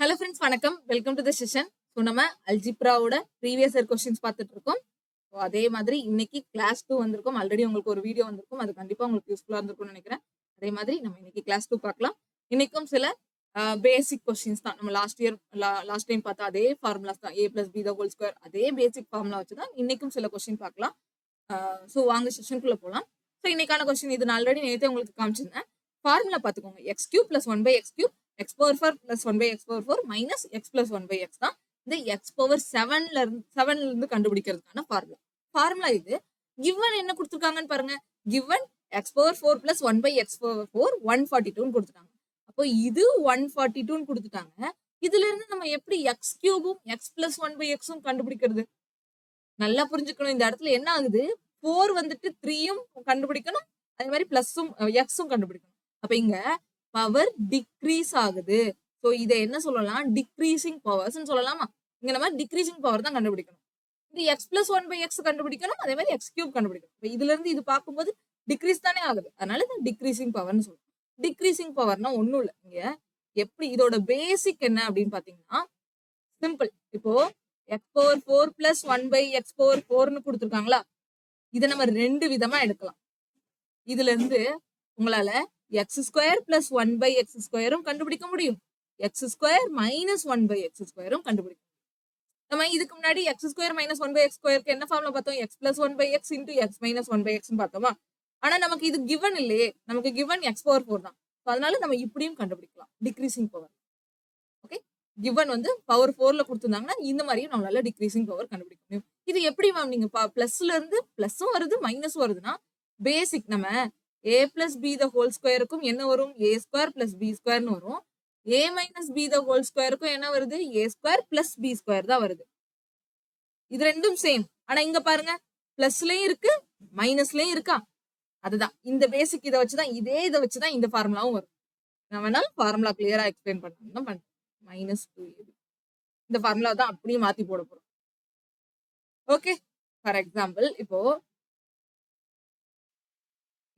Hello friends, வணக்கம். Welcome to the session. So நம்ம அல்ஜிப்ராவோட previous year questions பார்த்துட்டு இருக்கோம். ஸோ அதே மாதிரி இன்னைக்கு கிளாஸ் 2 வந்திருக்கும். ஆல்ரெடி உங்களுக்கு ஒரு வீடியோ வந்திருக்கும். அது கண்டிப்பாக உங்களுக்கு யூஸ்ஃபுல்லாக இருந்திருக்கும்னு நினைக்கிறேன். அதே மாதிரி நம்ம இன்னைக்கு கிளாஸ் 2 பார்க்கலாம். இன்னைக்கும் சில பேசிக் கொஸ்டின்ஸ் தான். நம்ம லாஸ்ட் டைம் பார்த்தா அதே ஃபார்முலாஸ் தான். a + b the whole square அதே பேசிக் ஃபார்முலா வச்சு தான் இன்னைக்கும் சில கொஸ்டின் பார்க்கலாம். ஸோ வாங்க செஷனுக்குள்ள போகலாம். ஸோ இன்னைக்கான கொஸ்டின் இது நான் ஆல்ரெடி நேற்றே உங்களுக்கு காமிச்சிருந்தேன். ஃபார்முலா பார்த்துக்கோங்க. x³ + 1/x³ x power 4 plus 1 by x power 4 minus x plus 1 by x தான் இந்த x power 7ல இருந்து கண்டுபிடிக்கிறதுக்கான ஃபார்முலா இது. கிவன் என்ன கொடுத்துருக்காங்கன்னு பாருங்க. Given x power 4 plus 1 by x power 4 142 கொடுத்துட்டாங்க. அப்போ இது 142 கொடுத்துட்டாங்க. இதுல இருந்து நம்ம எப்படி x³ x plus 1 by x கண்டுபிடிக்கிறது? நல்லா புரிஞ்சுக்கணும். இந்த இடத்துல என்ன ஆகுது, 4 வந்துட்டு 3யும் கண்டுபிடிக்கணும், அதே மாதிரி பிளஸும் எக்ஸும் கண்டுபிடிக்கணும். அப்ப இங்க பவர் டிக்ரீஸ் ஆகுது. சோ இதை என்ன சொல்லலாம், டிக்ரீசிங் பவர்ஸ் சொல்லலாமா? இங்க நம்ம டிக்ரீசிங் பவர் தான் கண்டுபிடிக்கணும். இந்த எக்ஸ் பிளஸ் 1 பை எக்ஸ் கண்டுபிடிக்கணும், அதே மாதிரி x³ கண்டுபிடிக்கணும். இதுல இருந்து இது பார்க்கும்போது டிக்ரீஸ் தானே ஆகுது, அதனால இது டிக்ரீசிங் பவர்னு சொல்லுவோம். டிக்ரீசிங் பவர்னா ஒண்ணும் இல்லை. இங்க எப்படி இதோட பேசிக் என்ன அப்படின்னு பாத்தீங்கன்னா சிம்பிள். இப்போ x power 4 plus 1 by x power 4ன்னு கொடுத்துருக்காங்களா, இதை நம்ம ரெண்டு விதமா எடுக்கலாம். இதுல இருந்து உங்களால x² plus 1 by x² கண்டுபிடிக்க முடியும், x² minus 1 by x² கண்டுபிடிக்க முடியும். நம்ம இதுக்கு முன்னாடி x² minus 1 by x² என்ன ஃபார்முலா பார்த்தோம், x plus 1 by x into x minus 1 by x பார்த்தோமா. ஆனா நமக்கு இது கிவன் இல்லையே, நமக்கு கிவன் x power 4 தான். அதனால நம்ம இப்படியும் கண்டுபிடிக்கலாம், டிக்ரீசிங் பவர். ஓகே, கிவன் வந்து பவர் 4ல கொடுத்துருந்தாங்கன்னா இந்த மாதிரியும் நம்மளால டிக்ரீசிங் பவர் கண்டுபிடிக்க முடியும். இது எப்படி மேம், நீங்க பிளஸ்ல இருந்து பிளஸும் வருது மைனஸும் வருதுன்னா பேசிக் நம்ம a plus b the whole squareக்கும் என்ன வரும், a² plus b² வரும். a minus b the whole squareக்கும் என்ன வருது, a² plus b² தான் வருது. இது ரெண்டும் சேம். ஆனா இங்க பாருங்க, பிளஸ்லயும் இருக்கு மைனஸ்லயும் இருக்கா. அதுதான் இந்த பேசிக். இதை வச்சுதான் இந்த ஃபார்முலாவும் வரும். நான் வேணாலும் ஃபார்முலா கிளியரா எக்ஸ்பிளைன் பண்ணணும் பண்றேன். -2ab இந்த ஃபார்முலா தான் அப்படியே மாத்தி போட போறோம். ஓகே, ஃபார் எக்ஸாம்பிள் இப்போ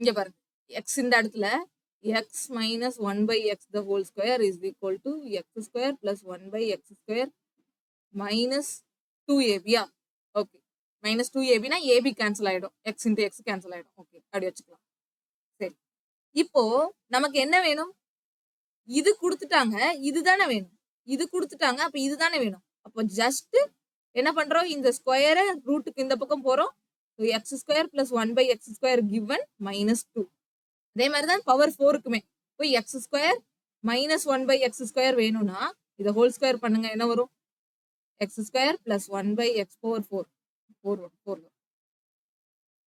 இங்க பாருங்க, x இந்த இடத்துல x minus 1 by x the whole square is equal to x² plus 1 by x² minus 2ab. Okay, minus 2ab னா ab கேன்சல் ஆயிடும், x into x கேன்சல் ஆயிடும். ஓகே, அப்படி வச்சுக்கலாம். சரி, இப்போ நமக்கு என்ன வேணும், இது கொடுத்துட்டாங்க, இதுதானே வேணும். இது கொடுத்துட்டாங்க, அப்ப இதுதானே வேணும். அப்போ ஜஸ்ட் என்ன பண்றோம், இந்த ஸ்கொயரை ரூட்டுக்கு இந்த பக்கம் போறோம். x² plus 1 by x² given minus 2. அதே மாதிரிதான் பவர் 4க்குமே போய் x² minus 1 by x² வேணும்னா இதை ஹோல் ஸ்கொயர் பண்ணுங்க, என்ன வரும், x² plus 1 by x power 4 வரும்.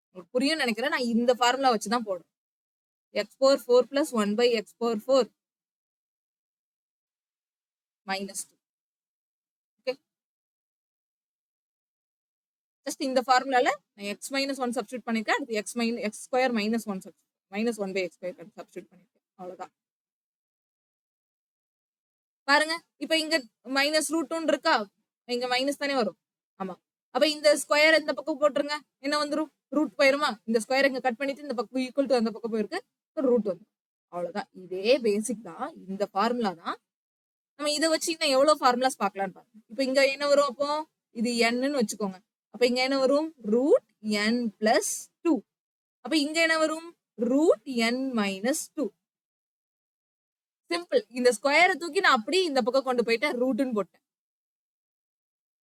உங்களுக்கு புரியும் நினைக்கிறேன். நான் இந்த ஃபார்முலா வச்சுதான் போடுறேன். x power 4 plus 1 by x power 4 minus 2. Okay, just இந்த ஃபார்முலால நான் x minus 1 சப்ஸ்டியூட் பண்ணிருக்கேன். அடுத்து x² minus 1 minus 1 by x² substitute பண்ணிருக்கேன். அவ்வளவுதான். பாருங்க, இப்ப இங்க மைனஸ் ரூட் இருக்கா, இங்க மைனஸ் தானே வரும். ஆமா, அப்ப இந்த ஸ்கொயர் இந்த பக்கம் போட்டுருங்க, என்ன வந்துரும், ரூட் போயிருமா. இந்த ஸ்கொயர் இங்க கட் பண்ணிட்டு இந்த பக்கம் ஈக்குவல் டு அந்த பக்கம் போயிருக்கு, ரூட் வந்துடும். அவ்வளவுதான். இதே பேசிக் தான், இந்த ஃபார்முலா தான். நம்ம இதை வச்சு இன்னும் எவ்வளவு ஃபார்முலாஸ் பார்க்கலாம்னு பாருங்க. இப்ப இங்க என்ன வரும், அப்போ இது n வச்சுக்கோங்க. அப்ப இங்க என்ன வரும், ரூட் n பிளஸ் 2. அப்ப இங்க என்ன வரும், ரூட் n மைனஸ் 2. சிம்பிள். இந்த ஸ்கொயரை தூக்கி நான் அப்படியே இந்த பக்கம் கொண்டு போயிட்டேன், ரூட்னு போட்டேன்.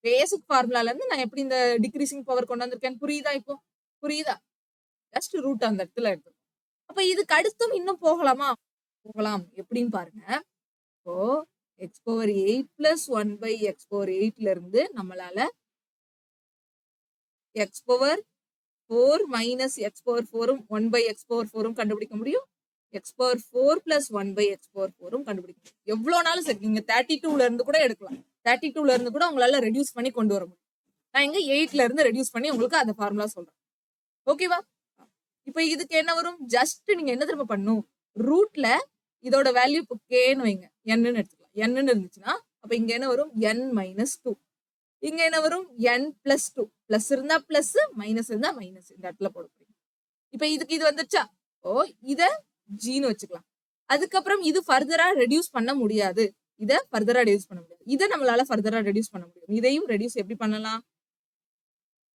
பேசிக் ஃபார்முலால இருந்து நான் எப்படி இந்த டிக்ரீசிங் பவர் கொண்டு வந்திருக்கேன், புரியுதா? இப்போ புரியுதா? ஜஸ்ட் ரூட் அந்த இடத்துல எடுத்து. அப்ப இதுக்கு அடுத்தும் இன்னும் போகலாம். எப்படின்னு பாருங்க. இப்போ x power 8 plus 1 by x power 8ல இருந்து நம்மளால x power 4 minus x power 4 1 by x power 4 கண்டுபிடிக்க முடியும். x power 4 plus 1 by x power 4 கண்டுபிடிக்க முடியும். எவ்வளவு நாளும் சரி, நீங்க 32ல இருந்து கூட எடுக்கலாம். 32ல இருந்து கூட உங்களால ரெடியூஸ் பண்ணி கொண்டு வர முடியும். நான் இங்க 8ல இருந்து ரெடியூஸ் பண்ணி உங்களுக்கு அந்த ஃபார்முலா சொல்றேன். ஓகேவா? இப்ப இதுக்கு என்ன வரும், ஜஸ்ட் நீங்க என்ன திரும்ப பண்ணும், ரூட்ல இதோட வேல்யூ இப்போ கேன்னு வைங்க, என்னன்னு எடுத்துக்கலாம். என்னன்னு இருந்துச்சுன்னா அப்ப இங்க என்ன வரும், n மைனஸ் 2. இங்க என்ன வரும், n பிளஸ் 2. பிளஸ் இருந்தா பிளஸ், மைனஸ் இருந்தா மைனஸ். இந்த இடத்துல போட முடியும். இப்ப இதுக்கு இது வந்துச்சா, ஓ இத ஜீன்னு வச்சுக்கலாம். அதுக்கப்புறம் இது ஃபர்தரா ரெடியூஸ் பண்ண முடியாது. இதை ஃபர்தரா ரெடியூஸ் பண்ண முடியாது. இதை நம்மளால ஃபர்தரா ரெடியூஸ் பண்ண முடியும். இதையும் ரெடியூஸ் எப்படி பண்ணலாம்?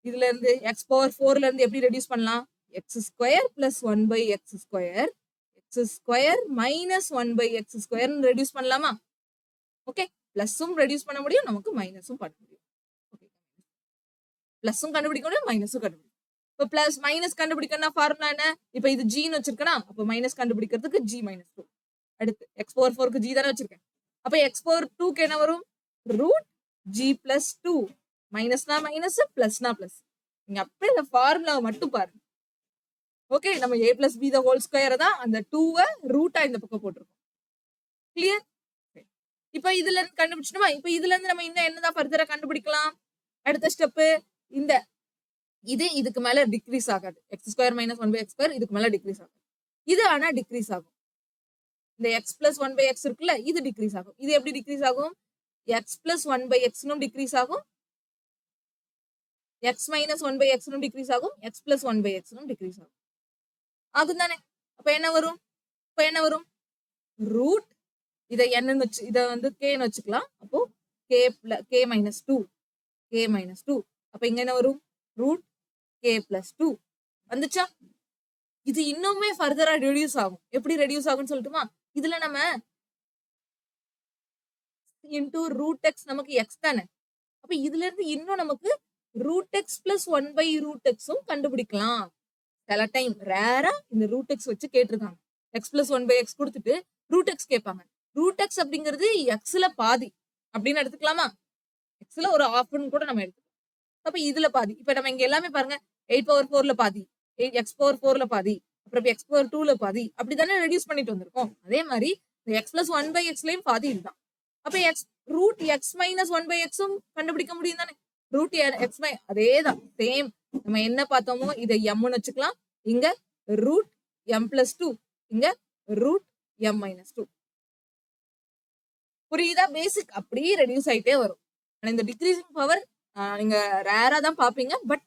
இதுல இருந்து எக்ஸ் பவர் 4ல இருந்து எப்படி ரெடியூஸ் பண்ணலாம்? X square plus 1/x square x square minus 1/x square reduce பண்ணலாமா? ஓகே, பிளஸும் ரெடியூஸ் பண்ண முடியும், நமக்கு மைனஸும் பண்ண முடியும். ஓகே, பிளஸும் கண்டுபிடிக்க முடியும், மைனஸும் கண்டுபிடிக்கும். இப்போ பிளஸ் மைனஸ் கண்டுபிடிக்கணும்னா ஃபார்முலா என்ன? இப்போ இது ஜின்னு வச்சிருக்கேனா, அப்போ மைனஸ் கண்டுபிடிக்கிறதுக்கு ஜி மைனஸ் 2. அடுத்து எக்ஸ் பவர் 4க்கு ஜி தானே வச்சிருக்கேன். அப்போ எக்ஸ் பவர் 2க்கு என்ன வரும்? Root G plus 2. மைனஸ்னா மைனஸ், பிளஸ்னா பிளஸ். நீங்க அப்படியே இந்த ஃபார்முலாவை மட்டும் பாருங்க. ஓகே, நம்ம a plus B the whole square தான் அந்த 2வை ரூட்டா இந்த பக்கம் போட்டிருக்கோம். கிளியர்? இப்போ இதுல இருந்து கண்டுபிடிச்சிட்டோமா? இப்போ இதுல இருந்து நம்ம இன்னும் என்னதான் ஃபர்தரா கண்டுபிடிக்கலாம்? அடுத்த ஸ்டெப் இந்த இது இதுக்கு மேல டிக்ரீஸ் ஆகாது. X square minus 1/x square இதுக்கு மேல டிக்ரீஸ் ஆகும். இது ஆனா டிக்ரீஸ் ஆகும். இந்த எக்ஸ் பிளஸ் 1/x இருக்குல்ல, இது டிக்ரீஸ் ஆகும். இது எப்படி டிக்ரீஸ் ஆகும்? எக்ஸ் பிளஸ் 1/x டிக்ரீஸ் ஆகும், எக்ஸ் மைனஸ் 1/x டிக்ரீஸ் ஆகும், எக்ஸ் பிளஸ் 1/x டிக்ரீஸ் ஆகும். ஆகும் தானே? அப்ப என்ன வரும்? இப்ப என்ன வரும்? ரூட் இதை என்னன்னு வச்சு இதை வந்து கேன்னு வச்சுக்கலாம். அப்போ கே மைனஸ் 2 கே மைனஸ் 2. அப்ப இங்க என்ன வரும்? ரூட் கே பிளஸ் 2 வந்துச்சா? இது இன்னுமே ஃபர்தரா ரெடியூஸ் ஆகும். எப்படி ரெடியூஸ் ஆகும்னு சொல்லட்டுமா? இதுல நம்ம இன்டூ ரூட் எக்ஸ், நமக்கு எக்ஸ் தானே. அப்ப இதுல இருந்து இன்னும் நமக்கு ரூட் எக்ஸ் பிளஸ் 1/√x கண்டுபிடிக்கலாம். சில டைம் ரேரா இந்த ரூட் எக்ஸ் வச்சு கேட்டிருக்காங்க. எக்ஸ் பிளஸ் 1/x கொடுத்துட்டு ரூட் எக்ஸ் கேட்பாங்க. ரூட் எக்ஸ் அப்படிங்கிறது எக்ஸ்ல பாதி அப்படின்னு எடுத்துக்கலாமா? எக்ஸ்ல ஒரு ஆஃப்னு கூட நம்ம எடுத்துக்கலாம். அப்ப இதுல பாதி. இப்ப நம்ம இங்க எல்லாமே பாருங்க, 8 பவர் 4ல பாதி, எக்ஸ் பவர் 4ல பாதி, அப்புறம் எக்ஸ் பவர் 2ல பாதி, அப்படித்தானே ரெடியூஸ் பண்ணிட்டு வந்திருக்கோம். அதே மாதிரி எக்ஸ் பிளஸ் 1/xலயும் பாதி இதுதான். அப்ப எக்ஸ் ரூட் எக்ஸ் மைனஸ் 1/xம் கண்டுபிடிக்க முடியும் தானே? ரூட் எக்ஸ் அதேதான் சேம். நம்ம என்ன பார்த்தோமோ இதை எம்னு வச்சுக்கலாம். இங்க ரூட் எம் பிளஸ் 2, இங்க ரூட் எம் மைனஸ் 2. புரியுதா? பேசிக் அப்படியே ரெடியூஸ் ஆயிட்டே வரும். இந்த டிக்ரீசிங் பவர் நீங்க ரேரா தான் பாப்பீங்க, பட்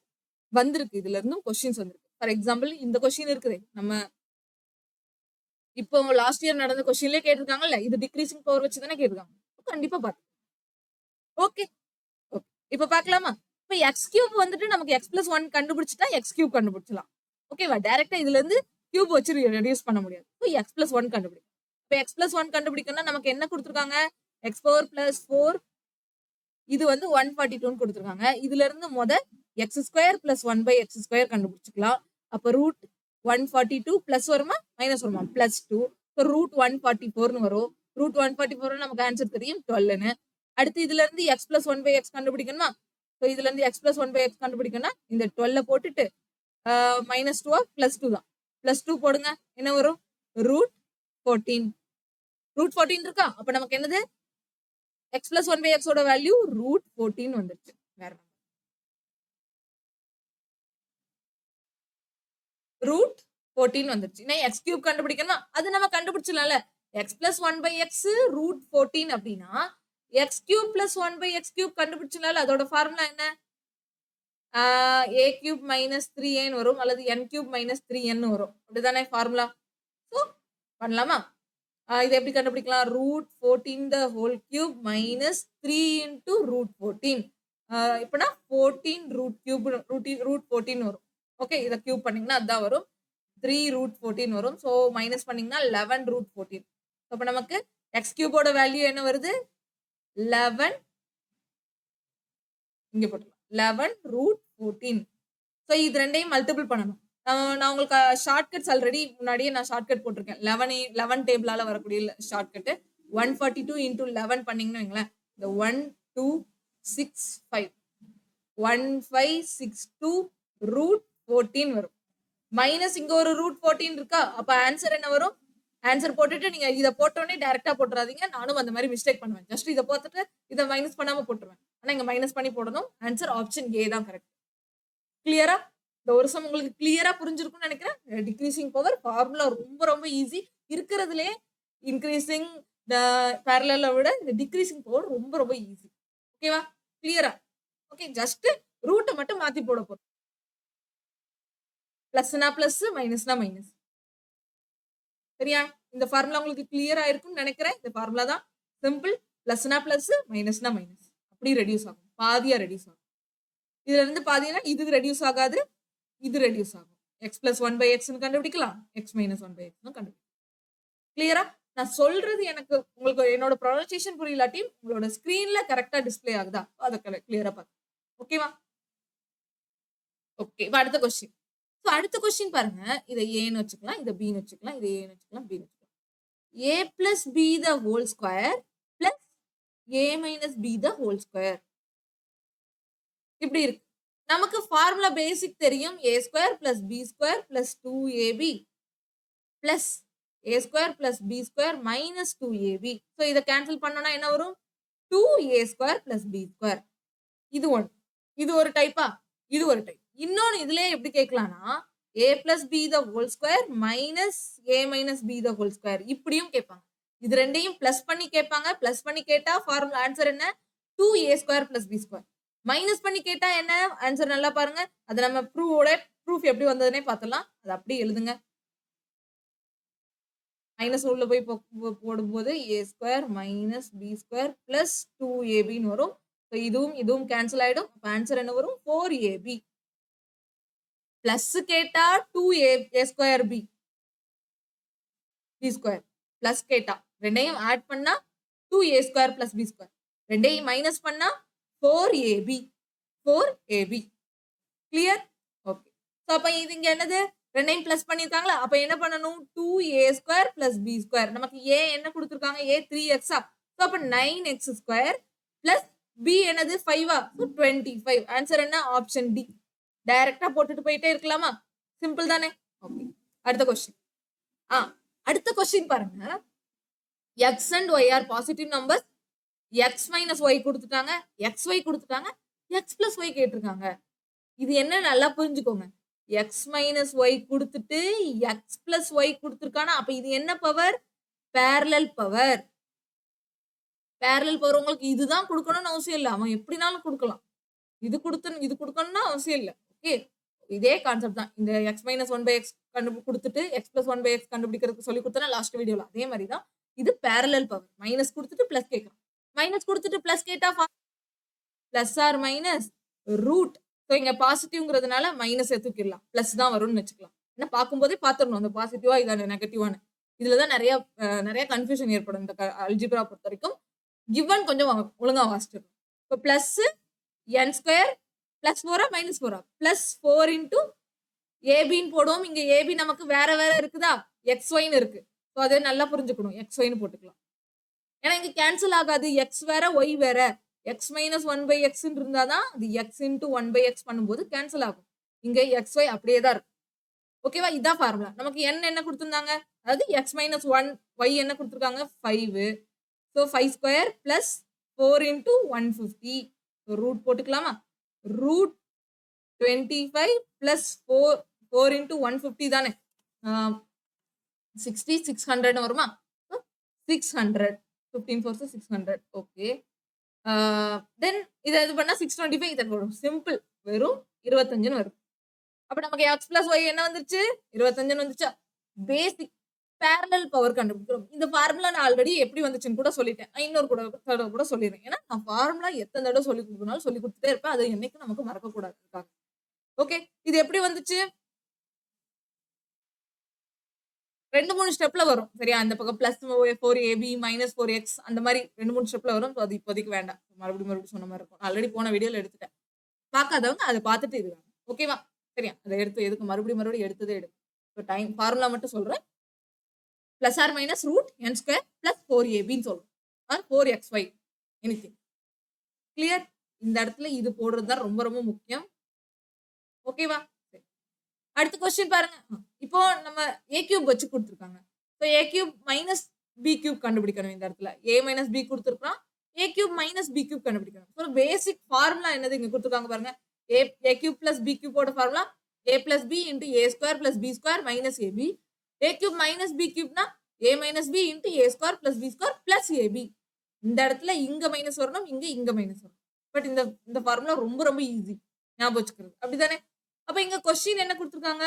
வந்திருக்கு. இதுல இருந்தும் கொஸ்டின்ஸ் வந்திருக்கு. ஃபார் எக்ஸாம்பிள் இந்த கொஸ்டின் இருக்குது, நம்ம இப்போ லாஸ்ட் இயர் நடந்த கொஸ்டின்லயே கேட்டிருக்காங்கல்ல, இது டிக்ரீசிங் பவர் வச்சு தானே கேட்டிருக்காங்க. கண்டிப்பா பாத்து. ஓகே, இப்ப பாக்கலாமா? இப்ப எக்ஸ் கியூப் வந்துட்டு நமக்கு எக்ஸ் பிளஸ் 1 கண்டுபிடிச்சிட்டா எக்ஸ் கியூப் கண்டுபிடிச்சலாம். ஓகேவா? டைரக்டா இதுல இருந்து கியூப் வச்சு ரெடியூஸ் பண்ண முடியாது. எக்ஸ் பிளஸ் 1 கண்டுபிடிக்கும். இப்ப எக்ஸ் பிளஸ் 1 கண்டுபிடிக்கணும்னா நமக்கு என்ன கொடுத்துருக்காங்க? எக்ஸ் பவர் பிளஸ் 4, இது வந்து 142 கொடுத்துருக்காங்க. இதுல இருந்து x square plus 1/x square கண்டுபிடிச்சிக்கலாம். அப்ப ரூட் 142 பிளஸ் வருமா மைனஸ் வருமா? பிளஸ் 2. ரூட் 144 வரும். ரூட் 144 நமக்கு ஆன்சர் தெரியும் 12ன்னு. அடுத்து இதுல இருந்து எக்ஸ் பிளஸ் 1/x கண்டுபிடிக்கணுமா? இதுல இருந்து எக்ஸ் பிளஸ் 1/x கண்டுபிடிக்கணும்னா இந்த 12 போட்டுட்டு மைனஸ் 2 பிளஸ் 2 தான். பிளஸ் 2 போடுங்க, என்ன வரும்? ரூட் 14. ரூட் 14 இருக்கா? அப்ப நமக்கு என்னது? எக்ஸ் பிளஸ் 1/x ஓட வேல்யூ ரூட் 14 வந்துருச்சு. வேற ரூட் 14 வந்துருச்சு. நான் எக்ஸ் கியூப் கண்டுபிடிக்கணுமா? அது நம்ம கண்டுபிடிச்சலாம்ல. எக்ஸ் பிளஸ் 1/x ரூட் 14 அப்படின்னா x cube plus 1/x cube கண்டுபிடிச்சனால அதோட ஃபார்முலா என்ன? a கியூப் மைனஸ் 3n வரும், அல்லது n கியூப் மைனஸ் 3n வரும். அப்படிதானே ஃபார்முலா? ஸோ பண்ணலாமா? இது எப்படி கண்டுபிடிக்கலாம்? Root 14 the whole cube minus 3 into root 14. இப்பனா 14 ரூட் கியூப் ரூட் 14 வரும். ஓகே, இதை கியூப் பண்ணீங்கன்னா அதான் வரும். 3 ரூட் 14 வரும். ஸோ மைனஸ் பண்ணீங்கன்னா 11 ரூட் 14. அப்ப நமக்கு எக்ஸ் கியூபோட வேல்யூ என்ன வருது? 11, இங்க போட்டுக்கலாம் 11 ரூட் 14. ஸோ இது ரெண்டையும் மல்டிபிள் பண்ணணும். நான் உங்களுக்கு ஷார்ட்கட்ஸ் ஆல்ரெடி முன்னாடியே நான் ஷார்ட்கட் போட்டிருக்கேன். 11 டேபிளால வரக்கூடிய ஷார்ட்கட் 142 இன்டூ 11 பண்ணீங்கன்னு வைங்களேன். இந்த 1265 1562 ரூட் 14 வரும். மைனஸ் இங்க ஒரு ரூட் 14 இருக்கா? அப்ப ஆன்சர் என்ன வரும்? ஆன்சர் போட்டுட்டு நீங்க இதை போட்டோடனே டைரக்டா போட்டுறாதீங்க. நானும் அந்த மாதிரி மிஸ்டேக் பண்ணுவேன். ஜஸ்ட் இதை போட்டுட்டு இதை மைனஸ் பண்ணாம போட்டுருவேன். ஆனா இங்க மைனஸ் பண்ணி போடணும். ஆன்சர் ஆப்ஷன் ஏ தான் கரெக்ட். கிளியரா? இந்த ஒரு சம் உங்களுக்கு கிளியரா புரிஞ்சிருக்கும்னு நினைக்கிறேன். டிக்ரீசிங் பவர் ஃபார்முலா ரொம்ப ரொம்ப ஈஸி. இருக்கிறதுலே இன்க்ரீசிங் பேரலலை விட இந்த டிக்ரீசிங் பவர் ரொம்ப ரொம்ப ஈஸி. ஓகேவா? கிளியரா? ஓகே, ஜஸ்ட் ரூட்டை மட்டும் மாத்தி போட போறோம். பிளஸ்னா பிளஸ், மைனஸ்னா மைனஸ். சரியா? இந்த ஃபார்முலா உங்களுக்கு கிளியரா இருக்கும்னு நினைக்கிறேன். இந்த ஃபார்முலா தான் சிம்பிள். பிளஸ்னா பிளஸ், மைனஸ்னா மைனஸ். அப்படி ரெடியூஸ் ஆகும். பாதியா ரெடியூஸ் ஆகும். இதுல இருந்து பாதினா இது ரெடியூஸ் ஆகாது, இது ரெடியூஸ் ஆகும். X plus one by x கண்டுபிடிக்கலாம், x minus one by x கண்டுபிடிக்கலாம். கிளியரா? நான் சொல்றது எனக்கு உங்களுக்கு என்னோட ப்ரொனன்சியேஷன் புரியலாட்டி உங்களோட ஸ்கிரீன்ல கரெக்டா டிஸ்ப்ளே ஆகுதா? அதை கிளியரா பாருங்க. ஓகேவா? ஓகே. இப்ப அடுத்த கொஸ்டின். ஸோ அடுத்த கொஸ்டின் பாருங்க. இதை ஏன்னு வச்சுக்கலாம், இதை பின்னு வச்சுக்கலாம், இதை ஏன்னு வச்சுக்கலாம், பின்னு வச்சுக்கலாம். a plus b the whole square plus a minus b the whole square. இப்படி இருக்கு. நமக்கு ஃபார்முலா பேசிக் தெரியும். a square plus b square plus 2ab plus a square plus b square minus 2ab. So இதை கேன்சல் பண்ணோம்னா என்ன வரும்? 2a square plus b square. இது ஒன்று. இது ஒரு டைப்பா? இது ஒரு டைப். இன்னொன்னு இதுலயே எப்படி கேட்கலாம்னா a plus b the whole square minus a minus b the whole square இப்படியும் கேட்பாங்க. இது ரெண்டையும் பிளஸ் பண்ணி கேட்பாங்க. பிளஸ் பண்ணி கேட்டா ஃபார்முலா ஆன்சர் என்ன? 2a square plus b square. Minus பண்ணி கேட்டா என்ன ஆன்சர்? நல்லா பாருங்க. அது நம்ம ப்ரூஃப் எப்படி வந்ததுன்னே பார்த்தலாம். அது அப்படியே எழுதுங்க. மைனஸ் உள்ள போய் போடும்போது a square minus b square plus 2ab வரும். இதுவும் இதுவும் கேன்சல் ஆயிடும். ஆன்சர் என்ன வரும்? 4ab. பிளஸ் கேட்டா 2a square b square. Plus கேட்டா ரெண்டையும் ஆட் பண்ணா 2a square plus b square. ரெண்டையும் மைனஸ் பண்ணா 4ab. கிளியர்? ஓகே. சோ அப்ப இது இங்க என்னது? ரெண்டையும் பிளஸ் பண்ணிருக்காங்களா? அப்ப என்ன பண்ணணும்? 2a square plus b square. நமக்கு a என்ன கொடுத்திருக்காங்க? a 3x. சோ அப்ப 9x square plus b என்னது? 5. சோ 25. ஆன்சர் என்ன? Option D. டைரக்டா போட்டுட்டு போயிட்டே இருக்கலாமா? சிம்பிள் தானே? ஓகே. அடுத்த क्वेश्चन. அடுத்த क्वेश्चन பாருங்க. x and y are positive numbers. x minus y கொடுத்துட்டாங்க, xy கொடுத்துட்டாங்க, x plus y கேட்டிருக்காங்க. இது என்ன நல்லா புரிஞ்சுக்கோங்க. x minus y கொடுத்துட்டு x plus y கொடுத்திருக்கானா அப்ப இது என்ன power? parallel power. parallel power உங்களுக்கு இதுதான் கொடுக்கணும்னு அவசியம் இல்ல. அவன் எப்படினாலும் கொடுக்கலாம். இது கொடுக்கணும்னு அவசியம் இல்ல. ஓகே. இதே கான்செப்ட் தான். இந்த x minus 1 by x கொடுத்துட்டு x plus 1 by x கண்டுபிடிக்கிறதுக்கு சொல்லி கொடுத்தனா லாஸ்ட் வீடியோல. அதே மாதிரி தான் இது parallel பவர். மைனஸ் கொடுத்துட்டு பிளஸ் கேட்கலாம். மைனஸ் கொடுத்துட்டு பிளஸ் கேட்டா plus R minus root. So இங்க பாசிட்டிவ்ங்கிறதுனால மைனஸ் தூக்கிடலாம். பிளஸ் தான் வரும்னு வச்சுக்கலாம். ஏன்னா பார்க்கும்போதே பார்த்துடணும் அந்த பாசிட்டிவா இதான நெகட்டிவானு. இதுலதான் நிறைய கன்ஃபியூஷன் ஏற்படும் இந்த அல்ஜிப்ரா பொறுத்த வரைக்கும். கிவன் கொஞ்சம் ஒழுங்கா வாசிச்சிடும். இப்போ plus n square plus 4 minus 4 plus 4 into ஏபின்னு போடுவோம். இங்க ஏபி நமக்கு வேற வேற இருக்குதா? எக்ஸ்ஒய்னு இருக்கு. ஸோ அதை நல்லா புரிஞ்சுக்கணும். எக்ஸ்ஒய்னு போட்டுக்கலாம். ஏன்னா இங்க கேன்சல் ஆகாது. எக்ஸ் வேற ஒய் வேற. எக்ஸ் மைனஸ் 1 by x இருந்தாதான் அது எக்ஸ் இன்டூ 1 by x பண்ணும்போது கேன்சல் ஆகும். இங்க எக்ஸ் ஒய் அப்படியே தான் இருக்கும். ஓகேவா? இதான் ஃபார்முலா. நமக்கு n என்ன கொடுத்திருந்தாங்க? அதாவது எக்ஸ் மைனஸ் 1 y என்ன கொடுத்துருக்காங்க? 5. So 5 square plus 4 into 150. Root போட்டுக்கலாமா? ரூட் 25 பிளஸ் 4 இன்டூ 150 தானே 60 600 வருமா? 600 15 4 600. ஓகே. தென் இதை இது பண்ணா 625 இதை வரும். சிம்பிள். வெறும் 25 வரும். அப்ப நமக்கு எக்ஸ் பிளஸ் ஒய் என்ன வந்துருச்சு? 25 வந்துச்சா? பேசிக் parallel பவர் கண்டுபிடிக்கிறோம். இந்த ஃபார்முலா நான் ஆல்ரெடி எப்படி வந்துச்சுன்னு கூட சொல்லிட்டேன். இன்னொரு கூட சொல்லிடுறேன். ஏன்னா நான் ஃபார்முலா எத்தனை தடவை சொல்லி கொடுக்கணும் சொல்லி கொடுத்துட்டே இருப்பேன். அது என்னைக்கு நமக்கு மறக்க கூடாது. ஓகே. இது எப்படி வந்துச்சு? 2-3 ஸ்டெப்ல வரும். சரியா? அந்த பக்கம் பிளஸ் 4ab மைனஸ் 4x அந்த மாதிரி 2-3 ஸ்டெப்ல வரும். அது இப்போதைக்கு வேண்டாம். மறுபடியும் சொன்ன மாதிரி இருக்கும். ஆல்ரெடி போன வீடியோல எடுத்துட்டேன். பார்க்காதவங்க அதை பார்த்துட்டு இருக்காங்க. ஓகேவா? சரியா? அதை எடுத்து எதுக்கு மறுபடியும் எடுத்ததே எடு. இப்போ டைம் ஃபார்முலா மட்டும் சொல்றேன். Plus R minus root n square plus 4ab சொல்றோம். Or 4xy anything. கிளியர்? இந்த இடத்துல இது போடுறது தான் ரொம்ப ரொம்ப முக்கியம். ஓகேவா? அடுத்த क्वेश्चन பாருங்க. இப்போ நம்ம a கியூப் வச்சு கொடுத்திருக்காங்க. So a cube minus b cube கண்டுபிடிக்கணும். இந்த இடத்துல a மைனஸ் b கொடுத்திருக்கான். a cube minus b cube கண்டுபிடிக்கணும். சோ பேசிக் ஃபார்முலா என்னது இங்க கொடுத்திருக்காங்க பாருங்க. a கியூப் பிளஸ் b கியூபோட formula a plus b into a square plus b square minus ab. a cube minus b கியூப்னா a minus b into a square plus b square plus ab. இந்த இடத்துல இங்க minus வரணும், இங்க minus வரணும். But இந்த formula ரொம்ப ரொம்ப ஈஸி ஞாபகம் வச்சுக்கிறது. அப்படிதானே? அப்ப இங்க क्वेश्चन என்ன கொடுத்திருக்காங்க?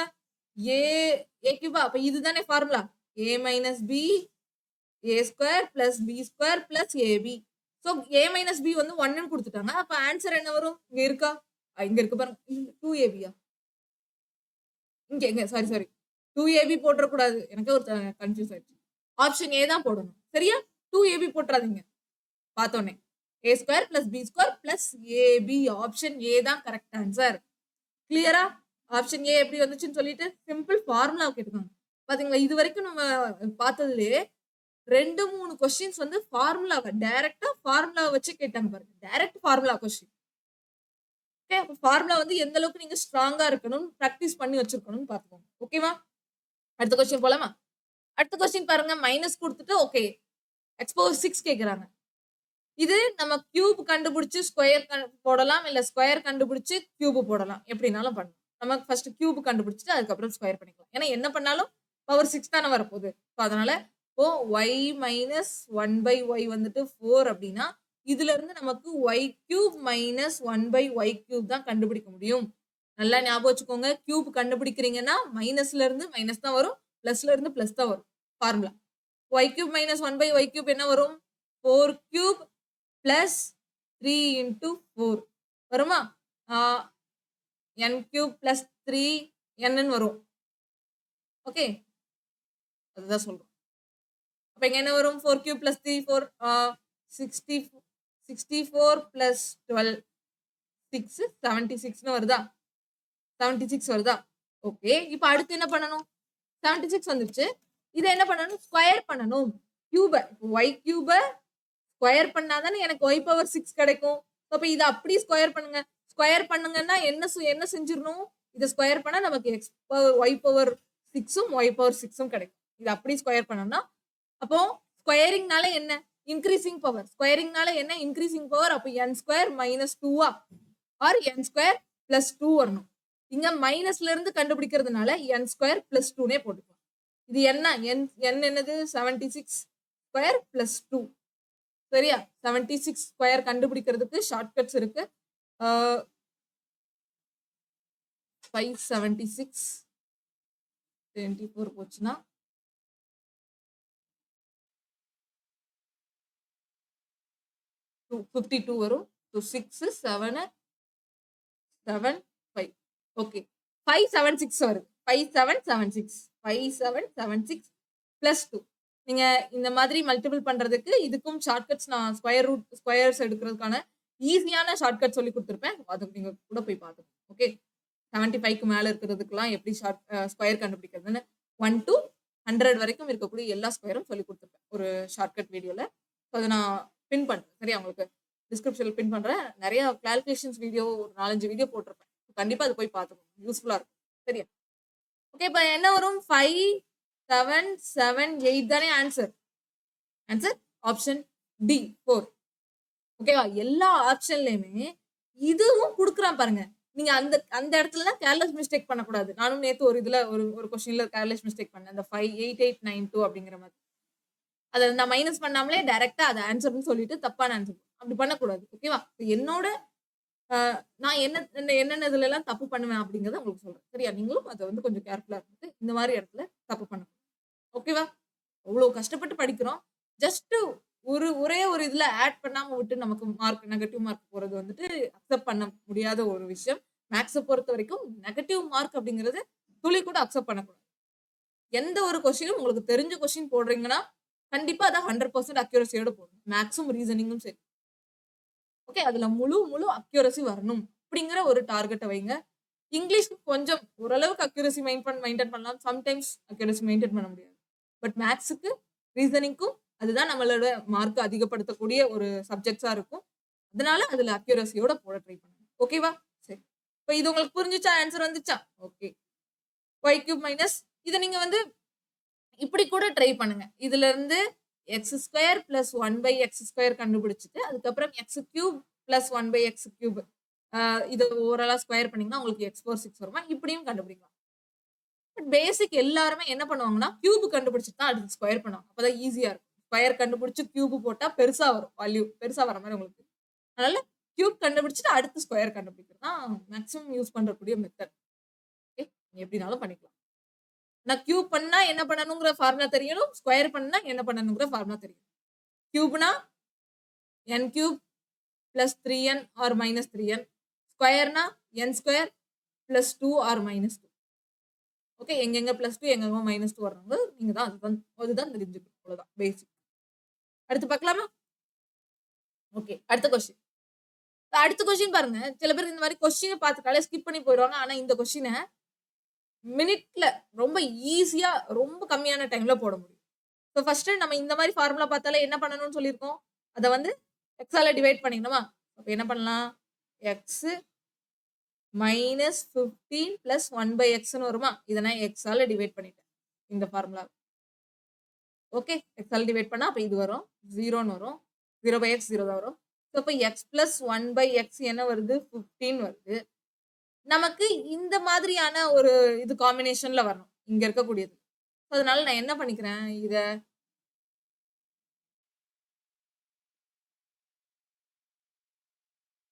a கியூபா? அப்ப இதுதானே formula. a minus b a square plus B square plus ab. So a minus b வந்து 1ன்னு கொடுத்துட்டாங்க. அப்ப ஆன்சர் என்ன வரும்? இங்க இருக்கா? இங்க இருக்கு பாருங்க. 2ab இங்க சாரி 2ab போட்டுறக்கூடாது. எனக்கு ஒரு கன்ஃபியூஸ் ஆயிடுச்சு. ஆப்ஷன் ஏ தான் போடணும். சரியா? 2ab போட்டுறாதீங்க பார்த்தோன்னே. A square plus B square plus AB. Option A தான் கரெக்ட் ஆன்சர். கிளியரா? ஆப்ஷன் ஏ எப்படி வந்துச்சுன்னு சொல்லிட்டு சிம்பிள் ஃபார்முலா கேட்டுக்கோங்க. பாத்தீங்களா, இது வரைக்கும் நம்ம பார்த்ததுலயே 2-3 கொஸ்டின்ஸ் வந்து ஃபார்முலாவை டைரக்டா ஃபார்முலா வச்சு கேட்டாங்க பாருங்க. Direct formula question. ஓகே, அப்ப ஃபார்முலா வந்து எந்த அளவுக்கு நீங்க ஸ்ட்ராங்கா இருக்கணும், பிராக்டிஸ் பண்ணி வச்சிருக்கணும்னு பாத்துக்கோங்க. ஓகேவா? அடுத்த கொஸ்டின் போலாமா? அடுத்த கொஸ்டின் பாருங்க. மைனஸ் கொடுத்துட்டு ஓகே எக்ஸ் பவர் 6 கேக்குறாங்க. இது நம்ம கியூப் கண்டுபிடிச்சு ஸ்கொயர் போடலாம், இல்ல ஸ்கொயர் கண்டுபிடிச்சு கியூப் போடலாம். எப்படினாலும் பண்ணலாம். நமக்கு ஃபர்ஸ்ட் கியூப் கண்டுபிடிச்சிட்டு அதுக்கப்புறம் ஸ்கொயர் பண்ணிக்கலாம். ஏன்னா என்ன பண்ணாலும் பவர் 6 தானே வரப்போகுது. அதனால இப்போ y மைனஸ் 1/y வந்துட்டு 4 அப்படின்னா இதுல இருந்து நமக்கு y கியூப் மைனஸ் 1/y³ தான் கண்டுபிடிக்க முடியும். நல்லா ஞாபகம் வச்சுக்கோங்க. கியூப் கண்டுபிடிக்கிறீங்கன்னா மைனஸ்ல இருந்து மைனஸ் தான் வரும், பிளஸ்ல இருந்து பிளஸ் தான் வரும் ஃபார்முலா. y³ மைனஸ் 1/y³ என்ன வரும்? 4³ பிளஸ் 3 into 4 வருமா? n³ பிளஸ் 3 n வரும். ஓகே, அதுதான் சொல்றோம். அப்ப இங்க என்ன வரும்? 4³ பிளஸ் 3 4 64 பிளஸ் 12 6 76 வருதா? 76 வருதா? ஓகே, இப்ப அடுத்து என்ன பண்ணணும்? 76 வந்துருச்சு. இதை என்ன பண்ணணும்? ஸ்கொயர் பண்ணணும். கியூப y³ ஸ்கொயர் பண்ணாதானே எனக்கு y பவர் 6 கிடைக்கும். அப்ப இதை அப்படி ஸ்கொயர் பண்ணுங்க. ஸ்கொயர் பண்ணுங்கன்னா என்ன செஞ்சிடணும்? இதை ஸ்கொயர் பண்ணா நமக்கு y பவர் 6ம் y பவர் 6ம் கிடைக்கும். இது அப்படி ஸ்கொயர் பண்ணோம்னா அப்போ ஸ்கொயரிங்னால என்ன? Increasing power. ஸ்கொயரிங்னால என்ன? Increasing power. அப்போ n square minus 2 or n square plus 2 வரணும். இங்க மைனஸ்ல இருந்து கண்டுபிடிக்கிறதுனால n ஸ்கொயர் பிளஸ் 2னே போட்டுக்கலாம். இது என்ன? n என்னது? 76 ஸ்கொயர் பிளஸ் 2. சரியா? 76 ஸ்கொயர் கண்டுபிடிக்கிறதுக்கு ஷார்ட்கட்ஸ் இருக்கு. 576 24 போச்சுன்னா 52 வரும். 6 7 7 5. ஓகே, 576 வருது. 5776 5776 பிளஸ் 2. நீங்க இந்த மாதிரி மல்டிபிள் பண்றதுக்கு இதுக்கும் ஷார்ட்கட்ஸ் நான் ஸ்கொயர்ஸ் எடுக்கிறதுக்கான ஈஸியான ஷார்ட்கட் சொல்லி கொடுத்துருப்பேன். அதுக்கு நீங்க கூட போய் பார்த்துக்கோங்க. ஓகே, 75க்கு மேல இருக்கிறதுக்கெல்லாம் எப்படி ஸ்கொயர் கண்டுபிடிக்கிறதுன்னு 1 to 100 வரைக்கும் இருக்கக்கூடிய எல்லா ஸ்கொயரும் சொல்லி கொடுத்துருப்பேன் ஒரு ஷார்ட்கட் வீடியோல. அதை நான் பின் பண்றேன். சரியா? உங்களுக்கு டிஸ்கிரிப்ஷன்ல பின் பண்றேன். நிறைய கால்குலேஷன்ஸ் வீடியோ ஒரு 4-5 வீடியோ போட்டிருப்பேன். கண்டிப்பா அது போய் பார்த்துக்கோங்க. யூஸ்ஃபுல்லா இருக்கும். சரியா? ஓகே, இப்ப என்ன வரும்? 5 7 7 8 தானே ஆன்சர். Answer option D 4. ஓகேவா? எல்லா ஆப்ஷன்லயுமே இதுவும் கொடுக்குறான் பாருங்க. நீங்க அந்த அந்த இடத்துல தான் கேர்லெஸ் மிஸ்டேக் பண்ணக்கூடாது. நானும் நேத்து ஒரு இதுல ஒரு கொஸ்டின்ல கேர்லெஸ் மிஸ்டேக் பண்ணேன். அந்த 5 8 8 9 2 அப்படிங்கிற மாதிரி. அதை நான் மைனஸ் பண்ணாமலே டைரக்டா அதை ஆன்சர்னு சொல்லிட்டு தப்பான ஆன்சர். அப்படி பண்ணக்கூடாது. ஓகேவா? என்னோட நான் என்னென்ன இதுல எல்லாம் தப்பு பண்ணுவேன் அப்படிங்கறத உங்களுக்கு சொல்றேன். சரியா? நீங்களும் அதை வந்து கொஞ்சம் கேர்ஃபுல்லா இருந்து இந்த மாதிரி இடத்துல தப்பு பண்ணணும். ஓகேவா? அவ்வளவு கஷ்டப்பட்டு படிக்கிறோம். ஜஸ்ட் ஒரே ஒரு இதுல ஆட் பண்ணாம விட்டு நமக்கு மார்க் நெகட்டிவ் மார்க் போறது வந்துட்டு அக்செப்ட் பண்ண முடியாத ஒரு விஷயம். மேக்ஸை பொறுத்த வரைக்கும் நெகட்டிவ் மார்க் அப்படிங்கிறது துளி கூட அக்செப்ட் பண்ணக்கூடாது. எந்த ஒரு கொஸ்டினும் உங்களுக்கு தெரிஞ்ச கொஸ்டின் போடுறீங்கன்னா கண்டிப்பா அதை 100% அக்யூரசியோட போடணும். மேக்ஸும் ரீசனிங்கும் சரி. ஓகே, அதுல முழு அக்யூரசி வரணும் அப்படிங்கிற ஒரு டார்கெட்டை வைங்க. இங்கிலீஷ்க்கு கொஞ்சம் ஓரளவுக்கு அக்யூரசி மெயின்டைன் பண்ணலாம். சம்டைம்ஸ் அக்யூரசி மெயின்டைன் பண்ண முடியாது. பட் மேக்ஸுக்கு ரீசனிங்க்கும் அதுதான் நம்மளோட மார்க் அதிகப்படுத்தக்கூடிய ஒரு சப்ஜெக்ட்ஸா இருக்கும். அதனால அதுல அக்யூரசியோட போட ட்ரை பண்ணுங்க. ஓகேவா? சரி, இப்போ இது உங்களுக்கு புரிஞ்சுச்சா? ஆன்சர் வந்துச்சா? ஓகே, y³ மைனஸ் இதை நீங்க வந்து இப்படி கூட ட்ரை பண்ணுங்க. இதுல இருந்து எக்ஸ் ஸ்கொயர் பிளஸ் 1/x² கண்டுபிடிச்சிட்டு அதுக்கப்புறம் x³ பிளஸ் 1/x³. இதை ஓவராலா ஸ்கொயர் பண்ணீங்கன்னா உங்களுக்கு x பவர் 6 வருமா? இப்படியும் கண்டுபிடிக்கலாம். பட் பேசிக் எல்லாருமே என்ன பண்ணுவாங்கன்னா கியூப் கண்டுபிடிச்சிட்டு தான் அடுத்து ஸ்கொயர் பண்ணுவாங்க. அப்பதான் ஈஸியா இருக்கும். ஸ்கொயர் கண்டுபிடிச்சு கியூப் போட்டா பெருசா வரும். வேல்யூ பெருசா வர மாதிரி உங்களுக்கு. அதனால கியூப் கண்டுபிடிச்சிட்டு அடுத்து ஸ்கொயர் கண்டுபிடிக்கிறது தான் மேக்ஸிமம் யூஸ் பண்றக்கூடிய மெத்தட். ஓகே, எப்படினாலும் பண்ணிக்கலாம். நான் கியூப் பண்ணா என்ன பண்ணணுங்கிற ஃபார்முலா தெரியணும், ஸ்கொயர் பண்ணா என்ன பண்ணணுங்கிற ஃபார்முலா தெரியும். கியூப்னா n cube plus 3n or minus 3n, ஸ்கொயர்னா n square plus 2 or minus 2. Okay, எங்கெங்க பிளஸ் 2 எங்கெங்க மைனஸ் 2 வர்றாங்க நீங்க தான் அதுதான் தெரிஞ்சுக்கணும். அவ்வளவுதான் பேசிக். அடுத்து பார்க்கலாமா? ஓகே, அடுத்த கொஸ்டின். அடுத்த கொஸ்டின் பாருங்க. சில பேர் இந்த மாதிரி கொஸ்டினை பார்த்துட்டாலே ஸ்கிப் பண்ணி போயிடுவாங்க. ஆனா இந்த கொஸ்டினை மினிட்ல ரொம்ப ஈஸியா ரொம்ப கம்மியான டைம்ல போட முடியும். ஸோ ஃபர்ஸ்ட் நம்ம இந்த மாதிரி ஃபார்முலா பார்த்தாலே என்ன பண்ணணும்னு சொல்லியிருக்கோம், அதை வந்து எக்ஸால டிவைட் பண்ணிக்கணுமா? அப்போ என்ன பண்ணலாம், எக்ஸ் மைனஸ் 15 பிளஸ் 1/xன்னு வருமா? இதை நான் எக்ஸால டிவைட் பண்ணிட்டேன் இந்த ஃபார்முலா. ஓகே, எக்ஸால டிவைட் பண்ணா அப்போ இது வரும் 0ன்னு வரும். 0/x 0 தான் வரும். ஸோ அப்போ எக்ஸ் பிளஸ் 1/x என்ன வருது, 15 வருது. நமக்கு இந்த மாதிரியான ஒரு இது காம்பினேஷன்ல வரணும் இங்க இருக்கக்கூடியது. அதனால நான் என்ன பண்ணிக்கிறேன், இத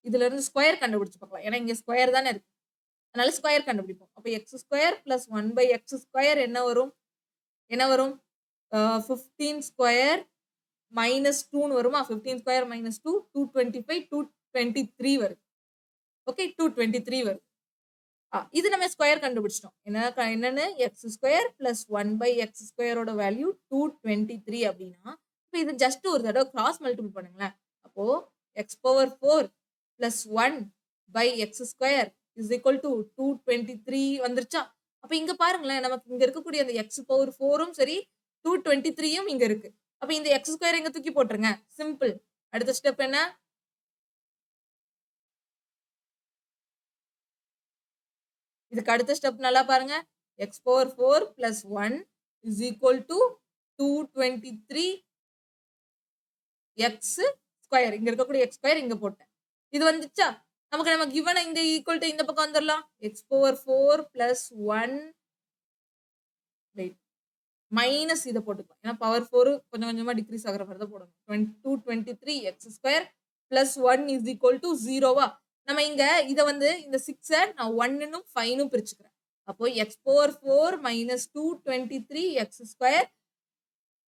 இதுல இருந்து ஸ்கொயர் கண்டுபிடிச்சு பார்க்கலாம். ஏன்னா இங்க ஸ்கொயர் தானே இருக்கு, அதனால ஸ்கொயர் கண்டுபிடிப்போம். அப்ப X square plus 1/x square என்ன வரும், 15 ஸ்கொயர் மைனஸ் 2ன்னு வருமா? 15 ஸ்கொயர் மைனஸ் 2 225 223 வருது. ஓகே, 223 வருது. இது நம்ம ஸ்கொயர் கண்டுபிடிச்சிட்டோம். என்னன்னு எக்ஸ் ஸ்கொயர் பிளஸ் 1/x ஸ்கொயரோட வேல்யூ 223 அப்படின்னா, இப்போ இது ஜஸ்ட் ஒரு தடவை கிராஸ் மல்டிபிள் பண்ணுங்களேன். அப்போ X power 4 plus 1/x square is equal to 223 வந்துருச்சா? அப்ப இங்க பாருங்களேன், நமக்கு இங்க இருக்கக்கூடிய அந்த எக்ஸ் பவர் 4ம் சரி 223யும் இங்க இருக்கு. அப்ப இந்த எக்ஸ் ஸ்கொயர் இங்க தூக்கி போட்டுருங்க, சிம்பிள். அடுத்த ஸ்டெப் என்ன, இதுக்கு அடுத்த ஸ்டெப் நல்லா பாருங்க. X power 4 plus 1 is equal to 223 x square. இங்க இருக்கக்கூடிய எக்ஸ் ஸ்கொயர் இங்க போட்டேன். இது வந்துச்சா? நம்ம கிவன் இந்த ஈக்குவல் டு இந்த பக்கம் வந்துடலாம். எக்ஸ் பவர் 4 பிளஸ் 1 மைனஸ் இதை போட்டுக்கலாம். ஏன்னா பவர் 4 கொஞ்சம் கொஞ்சமா டிக்ரீஸ் ஆகிற மாதிரி தான் போடணும். 223 x square plus 1 is equal to 0வா? நம்ம இங்க இதை வந்து இந்த 6 நான் 1னும் 5னும் பிரிச்சுக்கிறேன். அப்போ X power 4 minus 223 x square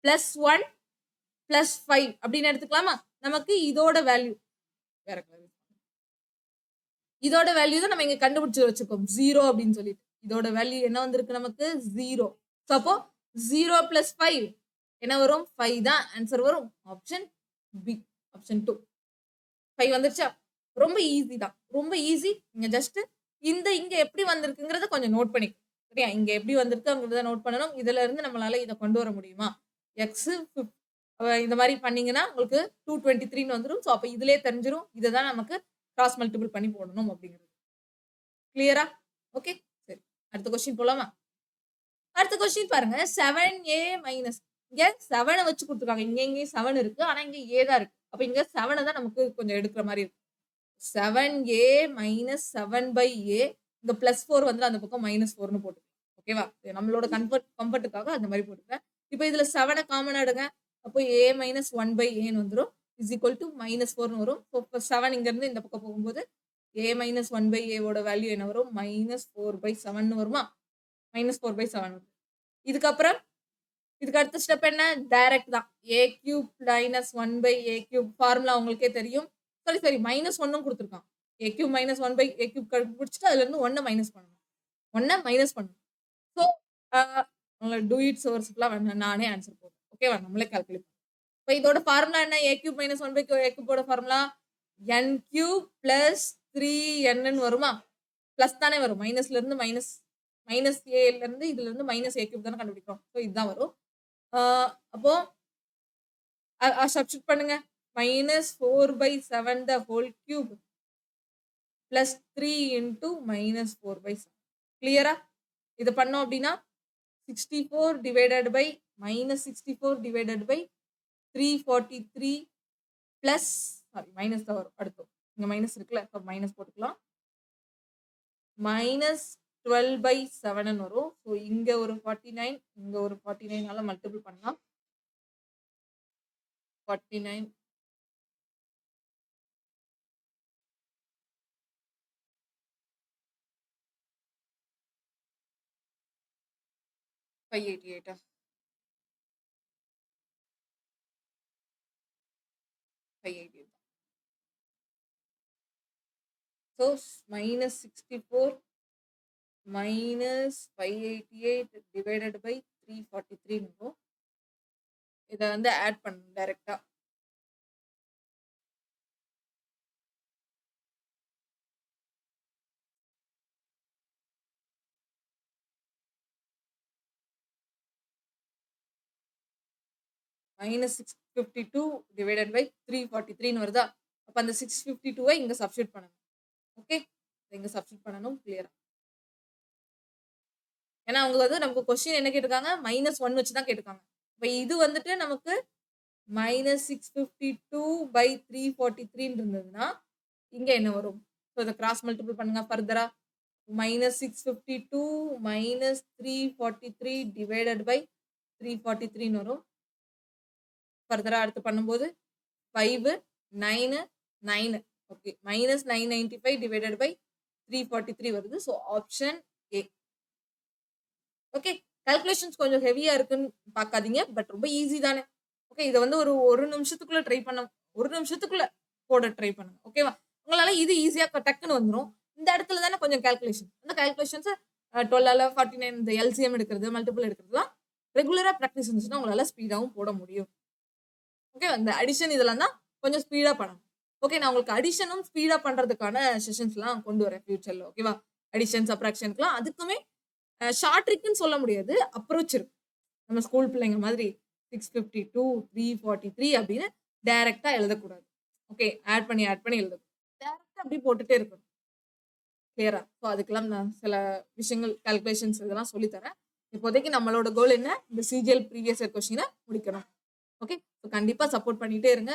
plus 1 plus 5 அப்படின்னு எடுத்துக்கலாமா? நமக்கு இதோட வேல்யூ வேற கலர், இதோட வேல்யூ தான் நம்ம இங்க கண்டுபிடிச்சு வச்சுக்கோம் 0 அப்படின்னு சொல்லிட்டு. இதோட வேல்யூ என்ன வந்திருக்கு நமக்கு, 0. ஸோ அப்போ 0 பிளஸ் 5 என்ன வரும், 5 தான் ஆன்சர் வரும். ஆப்ஷன் பி, ஆப்ஷன் 2 5 வந்துருச்சா? ரொம்ப ஈஸி தான், ரொம்ப ஈஸி. நீங்க ஜஸ்ட் இங்க எப்படி வந்திருக்குங்கிறத கொஞ்சம் நோட் பண்ணி, சரியா? இங்க எப்படி வந்திருக்குங்கிறத நோட் பண்ணணும். இதுல இருந்து நம்மளால இதை கொண்டு வர முடியுமா? எக்ஸ் இந்த மாதிரி பண்ணீங்கன்னா உங்களுக்கு 223ன்னு வந்துடும். ஸோ அப்போ இதுலயே தெரிஞ்சிடும் இதை தான் நமக்கு கிராஸ் மல்டிபிள் பண்ணி போடணும் அப்படிங்கிறது. கிளியரா? ஓகே, சரி. அடுத்த கொஸ்டின் போலாமா? அடுத்த கொஸ்டின் பாருங்க. 7a மைனஸ், இங்க 7 வச்சு கொடுத்துருக்காங்க. இங்கேயும் 7 இருக்கு, ஆனா இங்க a தான் இருக்கு. அப்ப இங்க 7 தான் நமக்கு கொஞ்சம் எடுக்கிற மாதிரி இருக்கு. 7a மைனஸ் 7/a, இங்க பிளஸ் 4 வந்து அந்த பக்கம் மைனஸ் 4ன்னு போட்டு, ஓகேவா? நம்மளோட கம்ஃபர்ட்டுக்காக அந்த மாதிரி போட்டுக்கிறேன். இப்போ இதுல 7 காமன் எடுங்க. அப்போ a மைனஸ் 1/aன்னு வந்துடும் இஸ் ஈக்குவல் டு மைனஸ் 4ன்னு வரும். இப்போ 7 இங்க இருந்து இந்த பக்கம் போகும்போது a மைனஸ் 1/a ஓட வேல்யூ என்ன வரும், மைனஸ் 4/7ன்னு வருமா? மைனஸ் 4/7. இதுக்கப்புறம் இதுக்கு அடுத்த ஸ்டெப் என்ன, டைரக்ட் தான். a cube minus 1/a cube formula உங்களுக்கே தெரியும். சரி மைனஸ் 1ம் கொடுத்துருக்கான். a cube minus 1/a cube கண்டுபிடிச்சிட்டு அதுல இருந்து 1 மைனஸ் பண்ணணும். 1 மைனஸ் பண்ணணும். ஸோ டூ இட் சோர்ஸ்லாம் வேண்டாம், நானே ஆன்சர் போடுறேன். ஓகேவா? நம்மளே கால்குலேட் பண்ணுவோம். இப்போ இதோட ஃபார்முலா என்ன, a கியூப் மைனஸ் 1/a கியூபோட ஃபார்முலா n கியூப் பிளஸ் 3nன்னு வருமா? பிளஸ் தானே வரும், மைனஸ்ல இருந்து மைனஸ் ஏல இருந்து இதுல இருந்து மைனஸ் a கியூப் தானே கண்டுபிடிக்கிறோம். ஸோ இதுதான் வரும். அப்போ சப்ஸ்டிட் பண்ணுங்க. Minus 4/7 the whole cube plus 3 into minus 4/7. கிளியரா? இது பண்ணோம் அப்படின்னா 64 divided by minus 64 divided by 343 plus, sorry minus தான் வரும் அடுத்து. இங்க மைனஸ் இருக்குல்ல, மைனஸ் போட்டுக்கலாம். மைனஸ் 12/7 வரும். ஸோ இங்க ஒரு 49, இங்க ஒரு 49 மல்டிபிள் பண்ணலாம். 49 588 588. So minus 64 minus 588 divided by 343 இருக்கும். இதை வந்து ஆட் பண்ணணும் டைரக்டா. minus 652 divided by 343 வருதா? அப்ப அந்த 652 இங்க சப்ஸ்டிட் பண்ணணும். ஓகே, இங்க சப்ஸ்டிட் பண்ணணும் கிளியரா. ஏன்னா அவங்க வந்து நமக்கு கொஸ்டின் என்ன கேட்டிருக்காங்க, -1 வச்சு தான் கேட்டிருக்காங்க. இப்ப இது வந்துட்டு நமக்கு -652 by 343 இருந்ததுன்னா இங்க என்ன வரும்? ஸோ இதை கிராஸ் மல்டிபிள் பண்ணுங்க ஃபர்தரா. -652 minus 343 divided by 343 வரும். ஃபர்தரா அடுத்து பண்ணும்போது 5 9 9. ஓகே, -995 divided by 343 வருது. So option A. Okay, calculations கொஞ்சம் ஹெவியா இருக்குன்னு பார்க்காதீங்க, பட் ரொம்ப ஈஸி தானே. ஓகே, இதை வந்து ஒரு நிமிஷத்துக்குள்ள ட்ரை பண்ண, ஒரு நிமிஷத்துக்குள்ள போட ட்ரை பண்ணுங்க. ஓகேவா? உங்களால இது ஈஸியா டக்குன்னு வந்துடும். இந்த இடத்துல தானே கொஞ்சம் கால்குலேஷன். அந்த கால்குலேஷன்ஸ் 12 49 இந்த எல்சிஎம் எடுக்கிறது, மல்டிபிள் எடுக்கிறதுலாம் ரெகுலரா ப்ராக்டிஸ் இருந்துச்சுன்னா உங்களால ஸ்பீடாகவும் போட முடியும். ஓகே, இந்த அடிஷன் இதெல்லாம் தான் கொஞ்சம் ஸ்பீடா பண்ணணும். ஓகே, நான் உங்களுக்கு அடிஷனும் ஸ்பீடா பண்றதுக்கான செஷன்ஸ்லாம் கொண்டு வரேன் ஃபியூச்சர்ல. ஓகேவா? அடிஷன் சப்ராக்ஷனுக்குலாம் அதுக்குமே ஷார்ட் ட்ரிக்னு சொல்ல முடியாது, அப்ரோச் இருக்கு. நம்ம ஸ்கூல் பிள்ளைங்க மாதிரி 652 343 அப்படின்னு டைரக்டா எழுதக்கூடாது. ஓகே, ஆட் பண்ணி எழுதணும். டைரக்டா அப்படி போட்டுட்டே இருக்கணும். கிளியரா? ஸோ அதுக்கெல்லாம் நான் சில விஷயங்கள் கால்குலேஷன்ஸ் இதெல்லாம் சொல்லித்தரேன். இப்போதைக்கு நம்மளோட கோல் என்ன, இந்த சிஜிஎல் ப்ரீவியஸ் இயர் கொஸ்டினை முடிக்கணும். ஓகே, ஸோ கண்டிப்பா சப்போர்ட் பண்ணிட்டே இருங்க.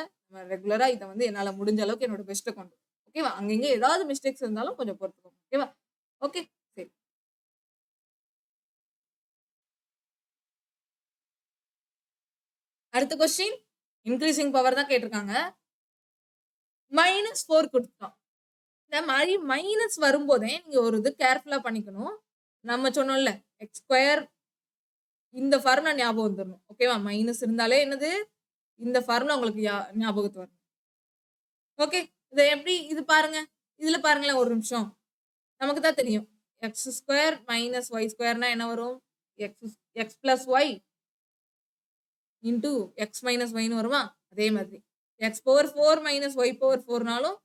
ரெகுலரா இதை வந்து என்னால முடிஞ்ச அளவுக்கு என்னோட பெஸ்ட்டை கொண்டு. ஓகேவா? அங்கங்க ஏதாவது மிஸ்டேக்ஸ் இருந்தாலும் கொஞ்சம் பொறுத்துக்கோங்க. ஓகேவா? ஓகே, சரி. அடுத்த கொஸ்டின் இன்க்ரீசிங் பவர் தான் கேட்டிருக்காங்க. -4 கொடுத்துட்டோம். இந்த மாதிரி மைனஸ் வரும்போதே நீங்க ஒரு இது கேர்ஃபுல்லா பண்ணிக்கணும். நம்ம சொன்னோம்ல எக்ஸ் ஸ்கொயர், இந்த ஃபார்முலா ஞாபகம் வந்துடணும். ஓகேவா? மைனஸ் இருந்தாலே என்னது, இந்த ஃபார்முலா உங்களுக்கு ஞாபகத்து வரணும். ஓகே, இதை எப்படி இது பாருங்க, இதுல பாருங்களேன் ஒரு நிமிஷம். நமக்கு தான் தெரியும் எக்ஸ் ஸ்கொயர் மைனஸ் ஒய் ஸ்கொயர்னா என்ன வரும், x plus y into x minus ஒய்னு வருமா? அதே மாதிரி x power 4 minus y power 4நாலும்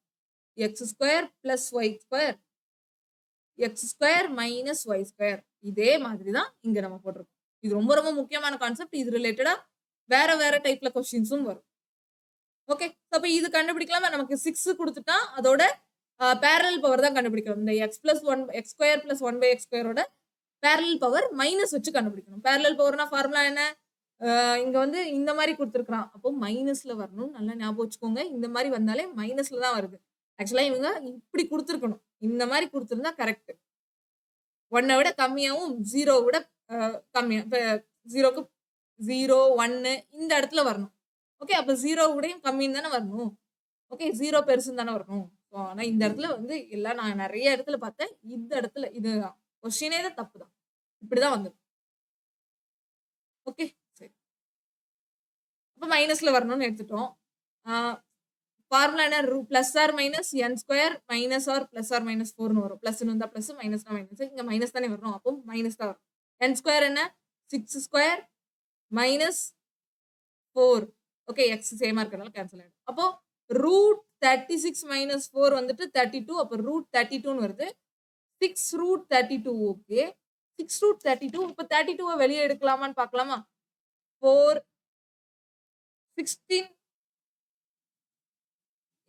x square plus y square x square minus y square. இதே மாதிரி தான் இங்க நம்ம போட்டிருக்கோம். இது ரொம்ப ரொம்ப முக்கியமான கான்செப்ட். இது ரிலேட்டடா வேற டைப்ல கொஸ்டின்ஸும் வரும். ஓகே, அப்ப இது கண்டுபிடிக்கலாமா? நமக்கு 6 கொடுத்துட்டா அதோட பேரலல் பவர் தான் கண்டுபிடிக்கணும். இந்த x plus 1 x square plus 1 by x ஸ்கொயரோட பேரலல் பவர் மைனஸ் வச்சு கண்டுபிடிக்கணும். பேரலல் பவர்னா ஃபார்முலா என்ன, இங்க வந்து இந்த மாதிரி கொடுத்துருக்கான், அப்போ மைனஸ்ல வரணும். நல்லா ஞாபகம் வச்சுக்கோங்க. இந்த மாதிரி வந்தாலே மைனஸ்ல தான் வருது. ஆக்சுவலா இவங்க இப்படி கொடுத்துருக்கணும், இந்த மாதிரி கொடுத்துருந்தா கரெக்ட். 1 விட கம்மியாவும் 0 விட கம்மியா, இப்போ 0க்கு 0 1 இந்த இடத்துல வரணும். ஓகே, அப்ப 0 விடையும் கம்மின்னு தானே வரணும். ஓகே, 0 பெருசுன்னு தானே வரணும். ஆனா இந்த இடத்துல வந்து எல்லாம் நான் நிறைய இடத்துல பார்த்தேன். இந்த இடத்துல இது கொஸ்டினே தான் தப்பு தான். இப்படிதான் வந்து. ஓகே, சரி. அப்ப மைனஸ்ல வரணும்னு எடுத்துட்டோம். ஃபார்முலா என்ன, plus R minus N square minus R plus R minus 4னு வரும். பிளஸ் இருந்தா பிளஸ், மைனஸ்னா மைனஸ். இங்க மைனஸ் தானே வரணும், அப்போ மைனஸ் தான் வரும். என் ஸ்கொயர் என்ன, 6 ஸ்கொயர் மைனஸ் 4. ஓகே, எக்ஸ் சேமா இருக்கிறதால கேன்சல் ஆயிடும். அப்போ ரூட் 36 மைனஸ் 4 வந்துட்டு 32. அப்போ ரூட் 32ன்னு வருது. 6 ரூட் 32. Okay, 6 root 32. இப்போ 32 வெளியே எடுக்கலாமான்னு பார்க்கலாமா? 4 16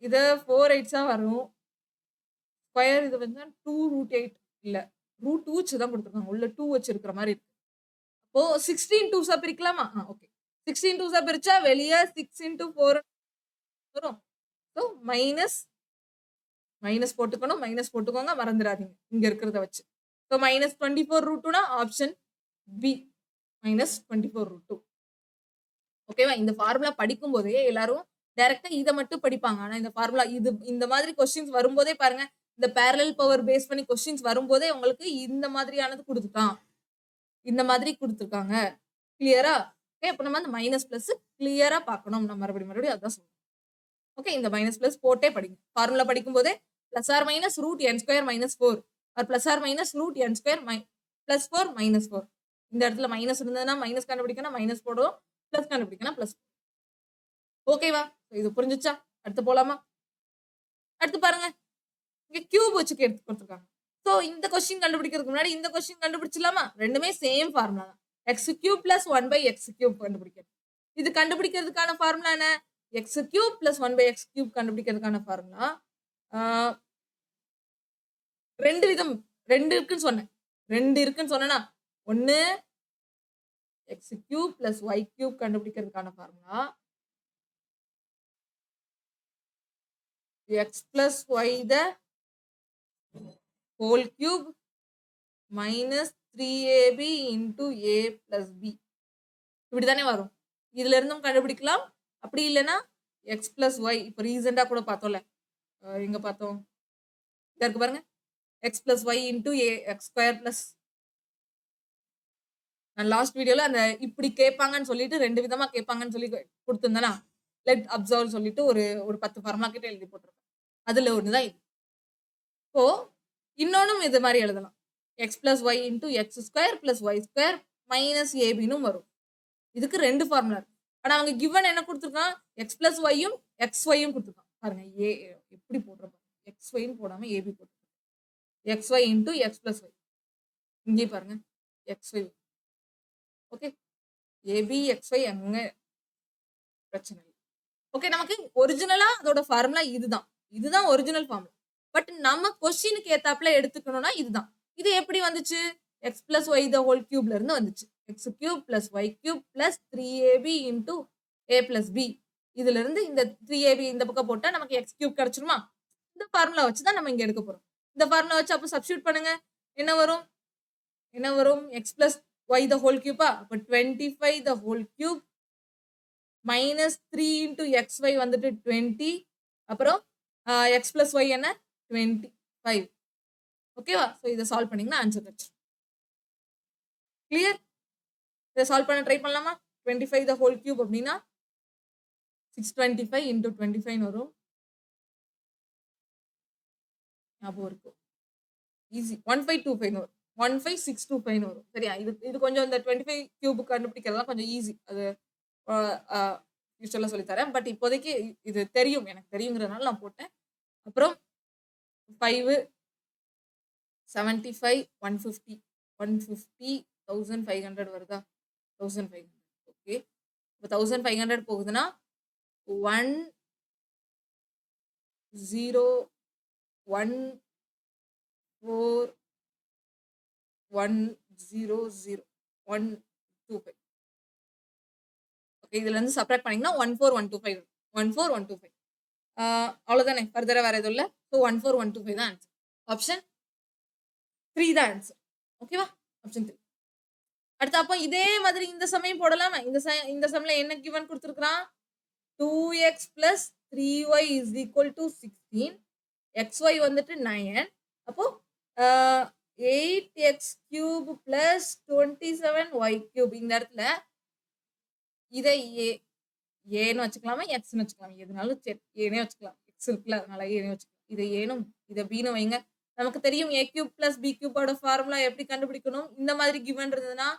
இது 4 8 வரும். ஸ்கொயர் இது வந்து 2 ரூட் 8 இல்ல, ரூட் 2 வச்சு தான் கொடுத்துருக்காங்க. உள்ள 2 வச்சு இருக்கிற மாதிரி இருக்கு. அப்போ 16 2 பிரிக்கலாமா? ஓகே, 16 2 பிரிச்சா வெளியே 6 into 4 வரும். ஸோ மைனஸ் போட்டுக்கணும், மைனஸ் போட்டுக்கோங்க, மறந்துடாதீங்க இங்க இருக்கிறத வச்சு. ஸோ மைனஸ் 24 ரூட் 2னா ஆப்ஷன் பி, மைனஸ் 24 ரூட் 2. ஓகேவா? இந்த ஃபார்முலா படிக்கும் போதே எல்லாரும் டைரக்டா இதை மட்டும் படிப்பாங்க. ஆனா இந்த ஃபார்முலா இது இந்த மாதிரி கொஸ்டின்ஸ் வரும்போதே பாருங்க, இந்த பேரலல் பவர் பேஸ் பண்ணி கொஸ்டின்ஸ் வரும்போதே உங்களுக்கு இந்த மாதிரியானது கொடுத்துட்டான். இந்த மாதிரி கொடுத்துருக்காங்க. கிளியரா? ஓகே. அப்ப நம்ம அந்த மைனஸ் பிளஸ் கிளியரா பார்க்கணும். நம்ம மறுபடியும் அதான் சொல்றோம். ஓகே. இந்த மைனஸ் பிளஸ் போட்டே படிங்க. ஃபார்முலா படிக்கும்போதே plus R minus root n square minus 4 or plus R minus root n square plus 4 minus 4. இந்த இடத்துல மைனஸ் இருந்ததுன்னா மைனஸ் கண்டுபிடிக்கணும், மைனஸ் போடுவோம். பிளஸ் கண்டுபிடிக்கணும், பிளஸ். ஓகேவா? இது புரிஞ்சுச்சா? அடுத்து போலாமா? அடுத்து பாருங்க. இங்க கியூப் வச்சு எடுத்து கொடுத்துருக்காங்க. சோ இந்த கொஸ்டின் கண்டுபிடிக்கிறதுக்கு முன்னாடி இந்த கொஸ்டின் கண்டுபிடிச்சலாமா? ரெண்டுமே சேம் ஃபார்முலா தான். x cube plus 1 by x cube கண்டுபிடிக்கணும். இது கண்டுபிடிக்கிறதுக்கான ஃபார்முலா என்ன? x cube plus 1 by x cube கண்டுபிடிக்கிறதுக்கான ஃபார்முலா ரெண்டு விதம், ரெண்டு இருக்குன்னு சொன்னேன். ரெண்டு இருக்குன்னு சொன்னேன்னா, ஒன்னு x cube plus y cube கண்டுபிடிக்கிறதுக்கான formula x plus y the whole cube minus 3ab into a plus b. இப்படிதானே வரும். இதுல இருந்தும் கண்டுபிடிக்கலாம். அப்படி இல்லைன்னா x plus y இப்ப ரீசெண்டா கூட பார்த்தோம்ல, எங்க பார்த்தோம்? இதற்கு பாருங்க, x plus y into a x square plus. நான் லாஸ்ட் வீடியோல அந்த இப்படி கேட்பாங்கன்னு சொல்லிட்டு ரெண்டு விதமா கேட்பாங்கன்னு சொல்லி கொடுத்திருந்தேனா, லெட் அப்சர்வ் சொல்லிட்டு ஒரு 10 ஃபார்முலா கிட்ட எழுதி போட்டிருக்கேன். அதுல ஒண்ணுதான் இது. இப்போ இன்னொன்னும் இது மாதிரி எழுதலாம். x plus y into x square plus y square minus abன்னு வரும். இதுக்கு ரெண்டு ஃபார்முலா இருக்கு. ஆனா அவங்க given என்ன கொடுத்திருக்கான்? x plus y-யும் xy-யும் கொடுத்திருக்கான். பாருங்க a எப்படி போடுறோம். xy-ன்னு போடாம ab போட்டுருக்கான். xy into x plus y. இங்கே பாருங்க xy. ஓகே. ab xy அங்க பிரச்சனை இல்லை. ஓகே. நமக்கு ஒரிஜினலா அதோட ஃபார்முலா இதுதான். இதுதான் ஒரிஜினல் ஃபார்முலா. பட் நம்ம கொஸ்டினுக்கு ஏத்தாப்புல எடுத்துக்கணும்னா இதுதான். இது எப்படி வந்துச்சு? x plus y the whole cubeல இருந்து வந்துச்சு. x cube plus y cube plus 3ab into a plus b. இதுல இருந்து இந்த 3ab இந்த பக்கம் போட்டா நமக்கு x cube கிடைச்சிருமா? இந்த ஃபார்முலா வச்சு தான் நம்ம இங்க எடுக்க போறோம். இந்த ஃபார்முலா வச்சு அப்ப சப்ஸ்டிட்யூட் பண்ணுங்க. என்ன வரும்? என்ன வரும்? x plus y the whole cube. அப்ப 25 the whole cube minus 3 into xy வந்துட்டு 20. அப்புறம் x plus y என்ன? 25. ஓகேவா? சோ இதை சால்வ் பண்ணீங்கன்னா ஆன்சர் கிடைச்சிடும். கிளியர்? இதை சால்வ் பண்ண ட்ரை பண்ணலாமா? 25 the whole cube அப்படின்னா 625 into 25 வரும். ஞாபகம் இருக்கும். ஈஸி. 1525 வரும். 15625 வரும். சரியா? இது கொஞ்சம் இந்த 25 கியூப் கண்டுபிடிக்கிறதெல்லாம் கொஞ்சம் ஈஸி. அது யூஸ்வலா சொல்லி தரேன். பட் இப்போதைக்கு இது தெரியும், எனக்கு தெரியுங்கிறதுனால நான் போட்டேன். அப்புறம் 5 75 150 150 1500 வருதா? 1500. ஓகே. இப்போ 1500 போகுதுன்னா 1 0 1 4 1 0 0 1 2 5. ஓகே. இதுல இருந்து சப்ராக்ட் பண்ணீங்கன்னா 14125 14125. அவ்வளவுதானே. ஃபர்தரா வேற எதுவும் இல்ல. ஸோ 14125 தான் ஆன்சர். ஆப்ஷன் 3 தான் ஆன்சர். ஓகேவா? ஆப்ஷன் 3. அடுத்து அப்போ இதே மாதிரி இந்த சமயம் போடலாமா? இந்த சமயம்ல என்ன கிவன் கொடுத்துருக்கான்? 2x plus 3y is equal to 16. xy வந்துட்டு 9. அப்போ 8x cube plus 27y cube. இந்த இடத்துல இதை ஏன்னு வச்சுக்கலாமா, எக்ஸ்ன்னு வச்சுக்கலாம். எதுனாலும் சரி, ஏனே வச்சுக்கலாம். எக்ஸ் இருக்குல்ல, அதனால ஏனே வச்சுக்கலாம். இதை ஏனும் இதை பீனும் வைங்க. நமக்கு தெரியும் a cube plus b cube ஓட ஃபார்முலா எப்படி கண்டுபிடிக்கணும். இந்த மாதிரி கிவன் இருந்ததுன்னா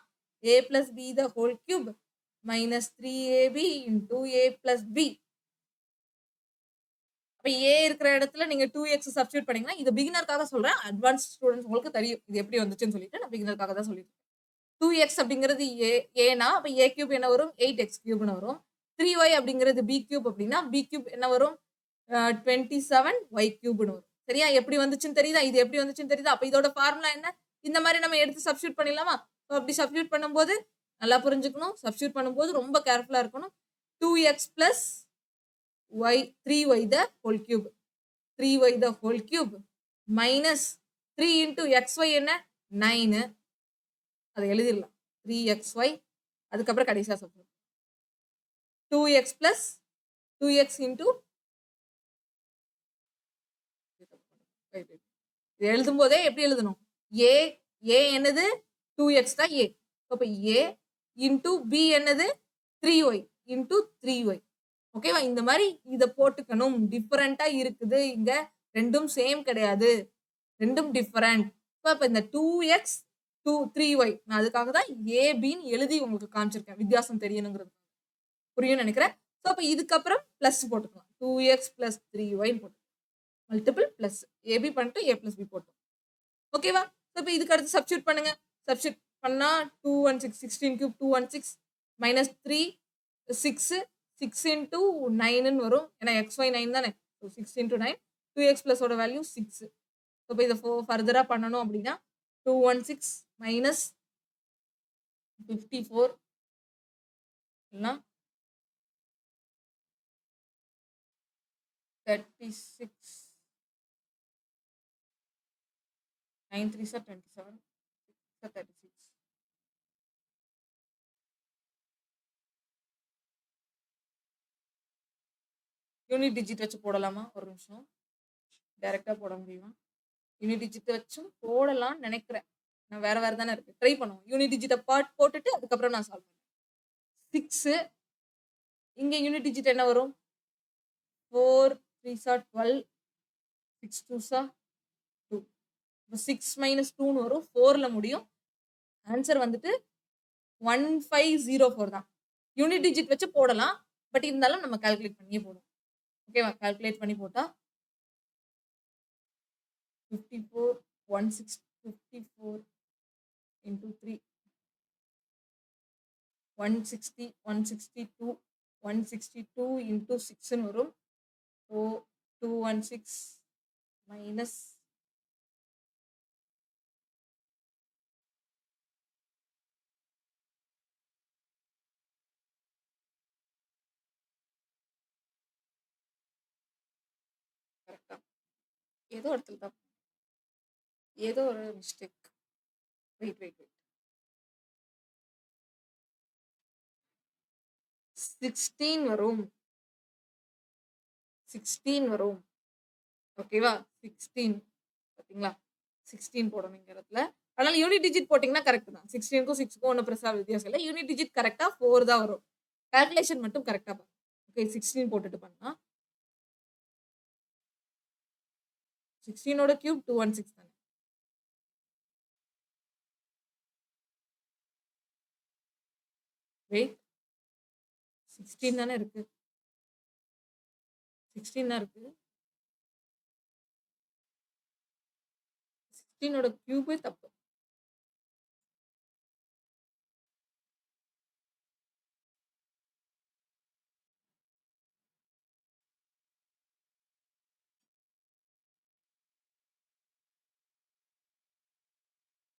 a plus b the whole cube minus 3ab into a plus b. அப்ப a இருக்கிற இடத்துல நீங்க 2x சப்ஸ்டிட்யூட் பண்ணீங்கன்னா, இது பிகினருக்காக சொல்றேன். அட்வான்ஸ் ஸ்டூடெண்ட்ஸ் உங்களுக்கு தெரியும் இது எப்படி வந்துச்சுன்னு சொல்லிட்டு நான் பிகினருக்காக தான் சொல்லியிருக்கேன். 2x அப்படிங்கிறது ஏனா அப்ப a cube என்ன வரும்? 8x cubeன்னு வரும். 3y அப்படிங்கிறது b cube அப்படின்னா b cube என்ன வரும்? 27y cubeன்னு வரும். சரியா? எப்படி வந்துச்சுன்னு தெரியுதா? இது எப்படி வந்துச்சுன்னு தெரியுதா? அப்ப இதோட ஃபார்முலா என்ன? இந்த மாதிரி நம்ம எடுத்து சப்ஸ்டிட்யூட் பண்ணிடலாமா? அப்படி சப்ஸ்டிட்யூட் பண்ணும்போது நல்லா புரிஞ்சுக்கணும். சப்ஸ்டிட்யூட் பண்ணும்போது ரொம்ப கேர்ஃபுல்லா இருக்கணும். 2x plus y 3y the whole cube 3y the whole cube minus 3 into xy என்ன? 9. அதை எழுதிடலாம். 3xy அதுக்கப்புறம் கடைசியா சொல்றோம் 2x plus 2x into இது எழுதும் போதே எப்படி எழுதணும்? a என்னது? 2x தான் a. அப்ப a இன்டூ b என்னது 3y இன்டூ 3y. ஓகேவா? இந்த மாதிரி இத போட்டுக்கணும். டிஃபரெண்டா இருக்குது இங்க, ரெண்டும் சேம் கிடையாது, ரெண்டும் டிஃபரெண்ட். இப்ப இந்த 2x 3y நான் அதுக்காக தான் a bன்னு எழுதி உங்களுக்கு காமிச்சிருக்கேன், வித்தியாசம் தெரியணுங்கிறது. புரியும் நினைக்கிறேன். ஸோ அப்ப இதுக்கப்புறம் பிளஸ் போட்டுக்கலாம். 2x பிளஸ் 3y போட்டு மல்டிபிள் பிளஸ் ab பண்ணிட்டு a பிளஸ் b போட்டோம். ஓகேவா? ஸோ இப்போ இதுக்கு அடுத்து சப்ஸ்டியூட் பண்ணுங்க. சப்ஸ்டியூட் பண்ணா 216 16 கியூப் 216 மைனஸ் 3 6 6 இன்டூ 9ன்னு வரும். ஏன்னா xy 9 தானே. 6 இன்டூ 9 2x பிளஸ் ஓட வேல்யூ 6. இப்போ இதை ஃபர்தரா பண்ணணும் அப்படின்னா 216 மைனஸ் 54 இல்லைன்னா 36 9 3 are 27 6 are 36. யூனிட் டிஜிட் வச்சு போடலாமா? ஒரு நிமிஷம், டைரக்டா போட முடியுமா? யூனிட் டிஜிட் வச்சும் போடலாம்னு நினைக்கிறேன். நான் வேற தானே இருக்கு, ட்ரை பண்ணுவோம். யூனிட் டிஜிட்டை போட்டுட்டு அதுக்கப்புறம் நான் சால்வ் பண்ணுவேன். 6 இங்க யூனிட் டிஜிட் என்ன வரும்? 4 3 are 12 6 2s are 2. 6 மைனஸ் 2ன்னு வரும், 4ல முடியும். ஆன்சர் வந்துட்டு 1504 தான். யூனிட் டிஜிட் வச்சு போடலாம், பட் இருந்தாலும் நம்ம கால்குலேட் பண்ணியே போடுவோம். ஓகேவா? கால்குலேட் பண்ணி போட்டா 54 16 54 into 3 160 162 162 into 6ன்னு வரும். ஸோ 216 மைனஸ் 16 வரும். 16 வரும். ஓகேவா? 16 பாத்தீங்களா? 16 போடணும் இந்த இடத்துல. அதனால யூனிட் டிஜிட் போட்டீங்கன்னா கரெக்ட் தான். 16க்கும் 6க்கும் ஒன்றும் பெருசா வித்தியாசம் இல்லை. யூனிட் டிஜிட் கரெக்டா 4 தான் வரும். கால்குலேஷன் மட்டும் கரெக்டா பாருங்க. ஓகே, 16 போட்டுட்டு பண்ணா 16ஓட கியூப் 216 தானே. வெயிட் 16 தானே இருக்கு. 16 தான் இருக்கு. 16ஓட கியூபே தப்பு.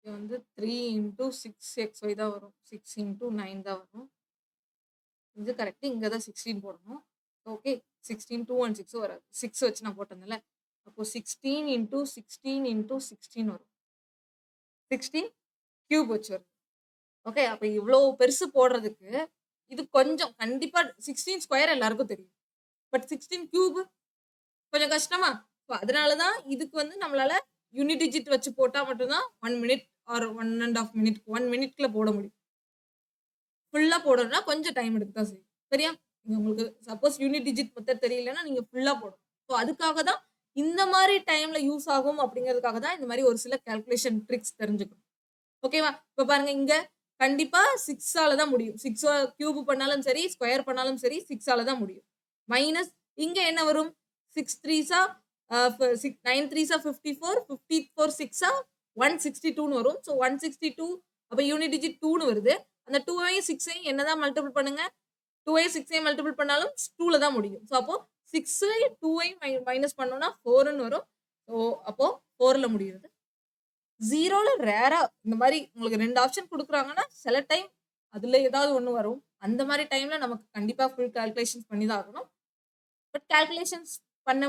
இது வந்து 3 into 6xy தான் வரும். 6 into 9 தான் வரும். இது கரெக்ட். இங்க தான் 16 போடணும். ஓகே, 16 216 வராது. 6 வச்சு நான் போட்டேன்ல. அப்போ 16 into 16 into 16 வரும். 16 கியூப் வச்சு வரும். ஓகே, அப்ப இவ்வளோ பெருசு போடுறதுக்கு இது கொஞ்சம் கண்டிப்பா 16 ஸ்கொயர் எல்லாருக்கும் தெரியும். பட் 16 கியூப் கொஞ்சம் கஷ்டமா? அதனாலதான் இதுக்கு வந்து நம்மளால யூனிட் டிஜிட் வச்சு போட்டா மட்டும்தான் 1 minute ஆர் 1.5 minute 1 minuteல போட முடியும். ஃபுல்லா போடணும்னா கொஞ்சம் டைம் எடுக்க தான் செய்யும். சரியா? உங்களுக்கு சப்போஸ் யூனிட் டிஜிட் மெத்தட் தெரியலன்னா நீங்க ஃபுல்லா போடணும். ஸோ அதுக்காக தான் இந்த மாதிரி டைம்ல யூஸ் ஆகும் அப்படிங்கிறதுக்காக தான் இந்த மாதிரி ஒரு சில கால்குலேஷன் ட்ரிக்ஸ் தெரிஞ்சுக்கணும். ஓகேவா? இப்போ பாருங்க, இங்க கண்டிப்பா 6ஆல தான் முடியும். 6 கியூப் பண்ணாலும் சரி, ஸ்கொயர் பண்ணாலும் சரி 6ஆல தான் முடியும். மைனஸ் இங்க என்ன வரும்? 6 3s 9 3s 54 54 6 162ன்னு வரும். ஸோ 162 அப்ப யூனிட் டிஜிட் 2ன்னு வருது. அந்த 2ஐயும் 6ஐயும் என்னதான் மல்டிபிள் பண்ணுங்க, 2ஐயும் 6ஐயும் மல்டிபிள் பண்ணாலும் 2ல தான் முடியும். ஸோ அப்போ 6 2ஐயும் மைனஸ் பண்ணோம்னா 4ன்னு வரும். ஸோ அப்போ 4ல முடியுது. 0ல ரேரா இந்த மாதிரி உங்களுக்கு 2 ஆப்ஷன் கொடுக்குறாங்கன்னா சில டைம் அதுல ஏதாவது ஒண்ணு வரும். அந்த மாதிரி டைம்ல நமக்கு கண்டிப்பா ஃபுல் கால்குலேஷன்ஸ் பண்ணி தான் ஆகணும். பட் கால்குலேஷன்ஸ் பண்ண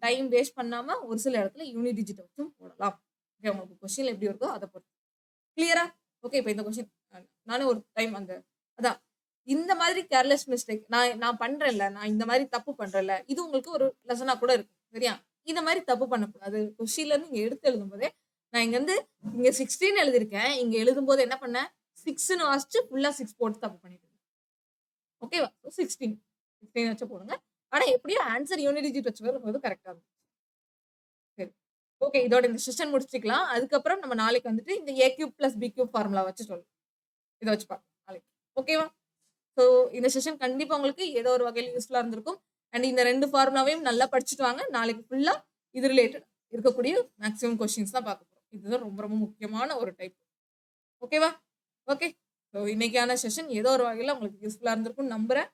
டைம் வேஸ்ட் பண்ணாம ஒரு சில இடத்துல யூனிட் டிஜிட் வச்சும் போடலாம். ஓகே, உங்களுக்கு கொஸ்டின் எப்படி இருக்கோ அதை பொறுத்து. கிளியரா? ஓகே, இப்போ இந்த கொஸ்டின் நானே ஒரு டைம் அதான் இந்த மாதிரி கேர்லெஸ் மிஸ்டேக் நான் பண்றேன்ல, நான் இந்த மாதிரி தப்பு பண்றேன்ல, இது உங்களுக்கு ஒரு லெசனா கூட இருக்கு. சரியா? இந்த மாதிரி தப்பு பண்ணக்கூடாது. கொஸ்டின்ல இருந்து இங்க எடுத்து எழுதும் போதே நான் இங்க 16 எழுதிருக்கேன். இங்க எழுதும் போது என்ன பண்ணேன்? 6ன்னு வாசிச்சு ஃபுல்லா 6 போட்டு தப்பு பண்ணிட்டு ஓகேவா? 16 16 வச்சு போடுங்க. ஆனா எப்படியும் ஆன்சர் யூனிட் டிஜிட் வச்சு வரும்போது கரெக்ட்டா இருக்கும். சரி. ஓகே. இதோட இந்த செஷன் முடிச்சுக்கலாம். அதுக்கப்புறம் நம்ம நாளைக்கு வந்துட்டு இந்த A cube plus B cube formula வச்சு சொல்லுவோம். இத வச்சு பார்க்கலாம் நாளைக்கு. ஓகேவா? ஸோ இந்த செஷன் கண்டிப்பா உங்களுக்கு ஏதோ ஒரு வகையில யூஸ்ஃபுல்லா இருந்திருக்கும். அண்ட் இந்த 2 ஃபார்முலாவையும் நல்லா படிச்சுட்டு வாங்க. நாளைக்கு ஃபுல்லா இது ரிலேட்டட் இருக்கக்கூடிய மேக்ஸிமம் கொஸ்டின்ஸ் தான் பார்க்க போறோம். இதுதான் ரொம்ப ரொம்ப முக்கியமான ஒரு டைப். ஓகேவா? ஓகே. ஸோ இன்னைக்கான செஷன் ஏதோ ஒரு வகையில உங்களுக்கு யூஸ்ஃபுல்லா இருந்திருக்கும்னு நம்புறேன்.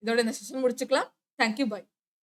இதோட இந்த செஷன் முடிச்சுக்கலாம். Thank you. பாய்.